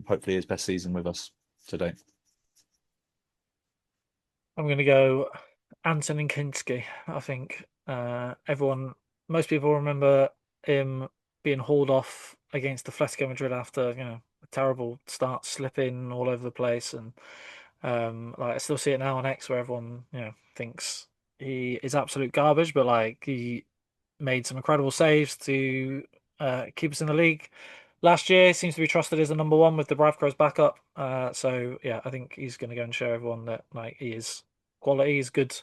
Hopefully his best season with us today. I'm going to go Anton Kinski. I think most people remember him being hauled off against Atletico Madrid after a terrible start, slipping all over the place, and like I still see it now on X where everyone thinks he is absolute garbage, but like he made some incredible saves to keep us in the league last year. Seems to be trusted as the number one with the Bravcro's backup. So yeah, I think he's going to go and show everyone that like he is quality. He's good.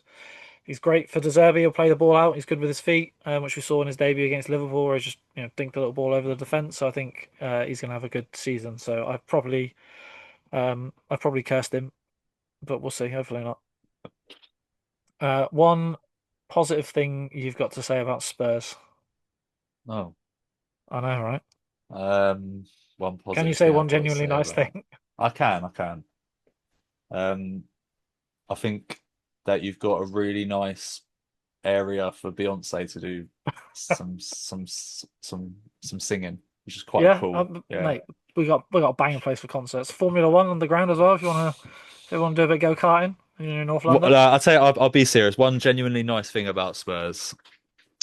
He's great for De Zerbi. He'll play the ball out. He's good with his feet, which we saw in his debut against Liverpool, where he just dinked a little ball over the defence. So I think he's going to have a good season. So I probably cursed him, but we'll see. Hopefully not. One positive thing you've got to say about Spurs? Oh, I know, right? one Can you positive say thing one I've got to genuinely say nice about. thing? I can. Um, I think that you've got a really nice area for Beyonce to do some singing, which is quite Yeah, cool. Yeah. mate, we got a banging place for concerts. Formula One on the ground as well. If you want to do a bit of go karting in North Well, London. I'll tell you, I'll be serious. One genuinely nice thing about Spurs,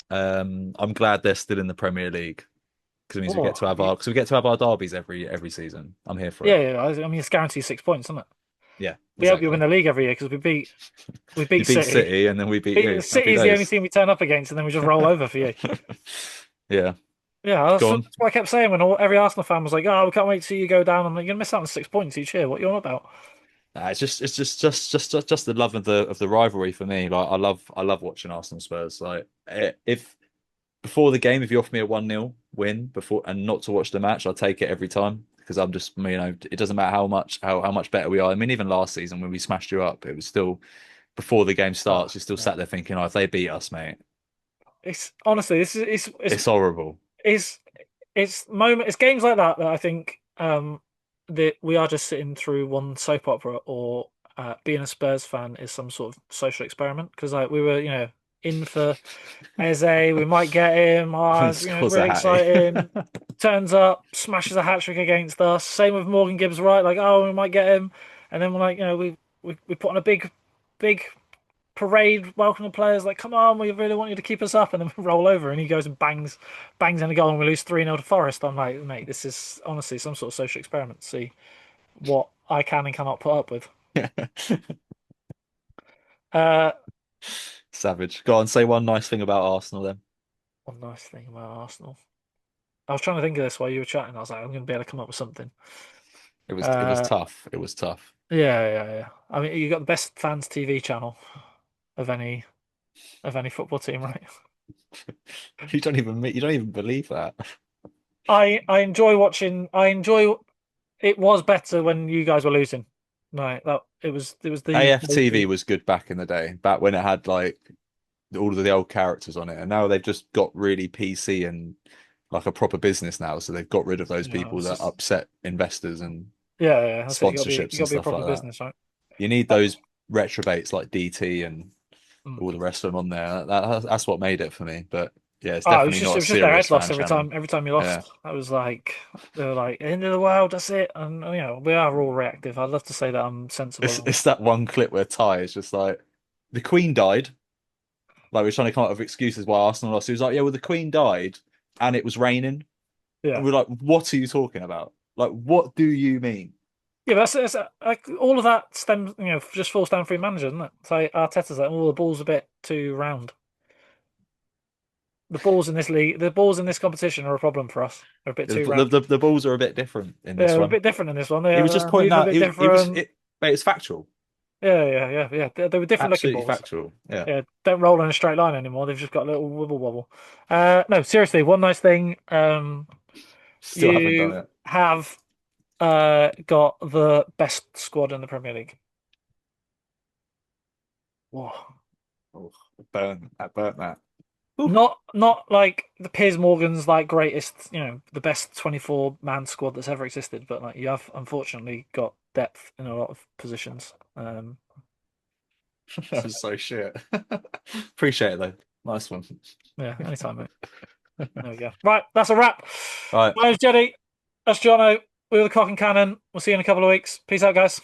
I'm glad they're still in the Premier League because it means Oh, we get to have our derbies every season. I'm here for yeah, it. yeah. I mean, it's guaranteed 6 points, isn't it? Yeah, We hope you win exactly. the league every year because we You beat beat City. City and then we beat you. Happy City is the only days. team we turn up against, and then we just roll over for you. Yeah, Yeah, go that's on. what I kept saying when every Arsenal fan was like, "Oh, we can't wait to see you go down." I'm like, "You're gonna miss out on 6 points each year. What are you on about?" It's just the love of the rivalry for me. Like I love watching Arsenal Spurs. Like if before the game, if you offer me a 1-0 win before and not to watch the match, I'll take it every time because I'm just it doesn't matter how much better we are. I mean, even last season when we smashed you up, it was still before the game Oh, starts, you're still yeah. sat there thinking, oh, if they beat us, mate, It's honestly, this is it's horrible. it's it's games like that that I think that we are just sitting through one soap opera, or being a Spurs fan is some sort of social experiment because like we were in for Eze, we might get him. Oh, it's, Scores a really hattie. exciting. Turns up, smashes a hat trick against us. Same with Morgan Gibbs, right? Like, oh, we might get him, and then we're like, we put on a big parade, welcome the players. Like, come on, we really want you to keep us up, and then we roll over, and he goes and bangs in a goal, and we lose 3-0 to Forest. I'm like, mate, this is honestly some sort of social experiment to see what I can and cannot put up with. Uh, Savage. Go on, say one nice thing about Arsenal then. one nice thing about Arsenal. I was trying to think of this while you were chatting. I was like, I'm going to be able to come up with something. It was Uh, tough. It was tough. yeah. I mean, you got the best fans TV channel of any football team, right? You don't even believe that. I enjoy watching. I enjoy. It was better when you guys were losing. Right, that it was the AFTV was good back in the day, back when it had like all of the old characters on it, and now they've just got really PC and like a proper business now. So they've got rid of those people it's that just upset investors and yeah. That's it. You sponsorships got and to be a stuff proper like that. business, right? You need Uh, those retrobates like DT and mm. all the rest of them on there. That's what made it for me. But yeah, it's Oh, definitely not it a was just their serious head loss fan channel. every time you Yeah. lost. I was like, they were like, end of the world, that's it. And we are all reactive. I'd love to say that I'm It's sensible. it's that one clip where Ty is just like the Queen died. Like we're trying to come up with excuses why Arsenal lost. He was like, yeah, well the Queen died and it was raining. And Yeah, we're like, what are you talking about? Like, what do you mean? yeah. But that's like all of that stems, just falls down through manager, doesn't it? So Arteta's like, oh, the ball's a bit too round. The balls in this league, the balls in this competition are a problem for us. They're a bit The, too the, round. the, the balls are a bit different in Yeah, this they're a one. bit different in this one. He was just They pointing move a out bit it was different. mate, it's factual. Yeah. They were different looking Absolutely balls. factual. Yeah. Yeah, don't roll in a straight line anymore. They've just got a little wibble wobble. No, seriously, one nice thing. Still haven't done You it. have got the best squad in the Premier League. Whoa. Oh, burn that. Not like the Piers Morgan's like greatest, the best 24-man squad that's ever existed, but like you have unfortunately got depth in a lot of positions. That's so shit. Appreciate it though. Nice one. Yeah, anytime, mate. There we go. Right, that's a wrap. All right. My name's Jeddy. That's Johno. We were the Cock and Cannon. We'll see you in a couple of weeks. Peace out, guys.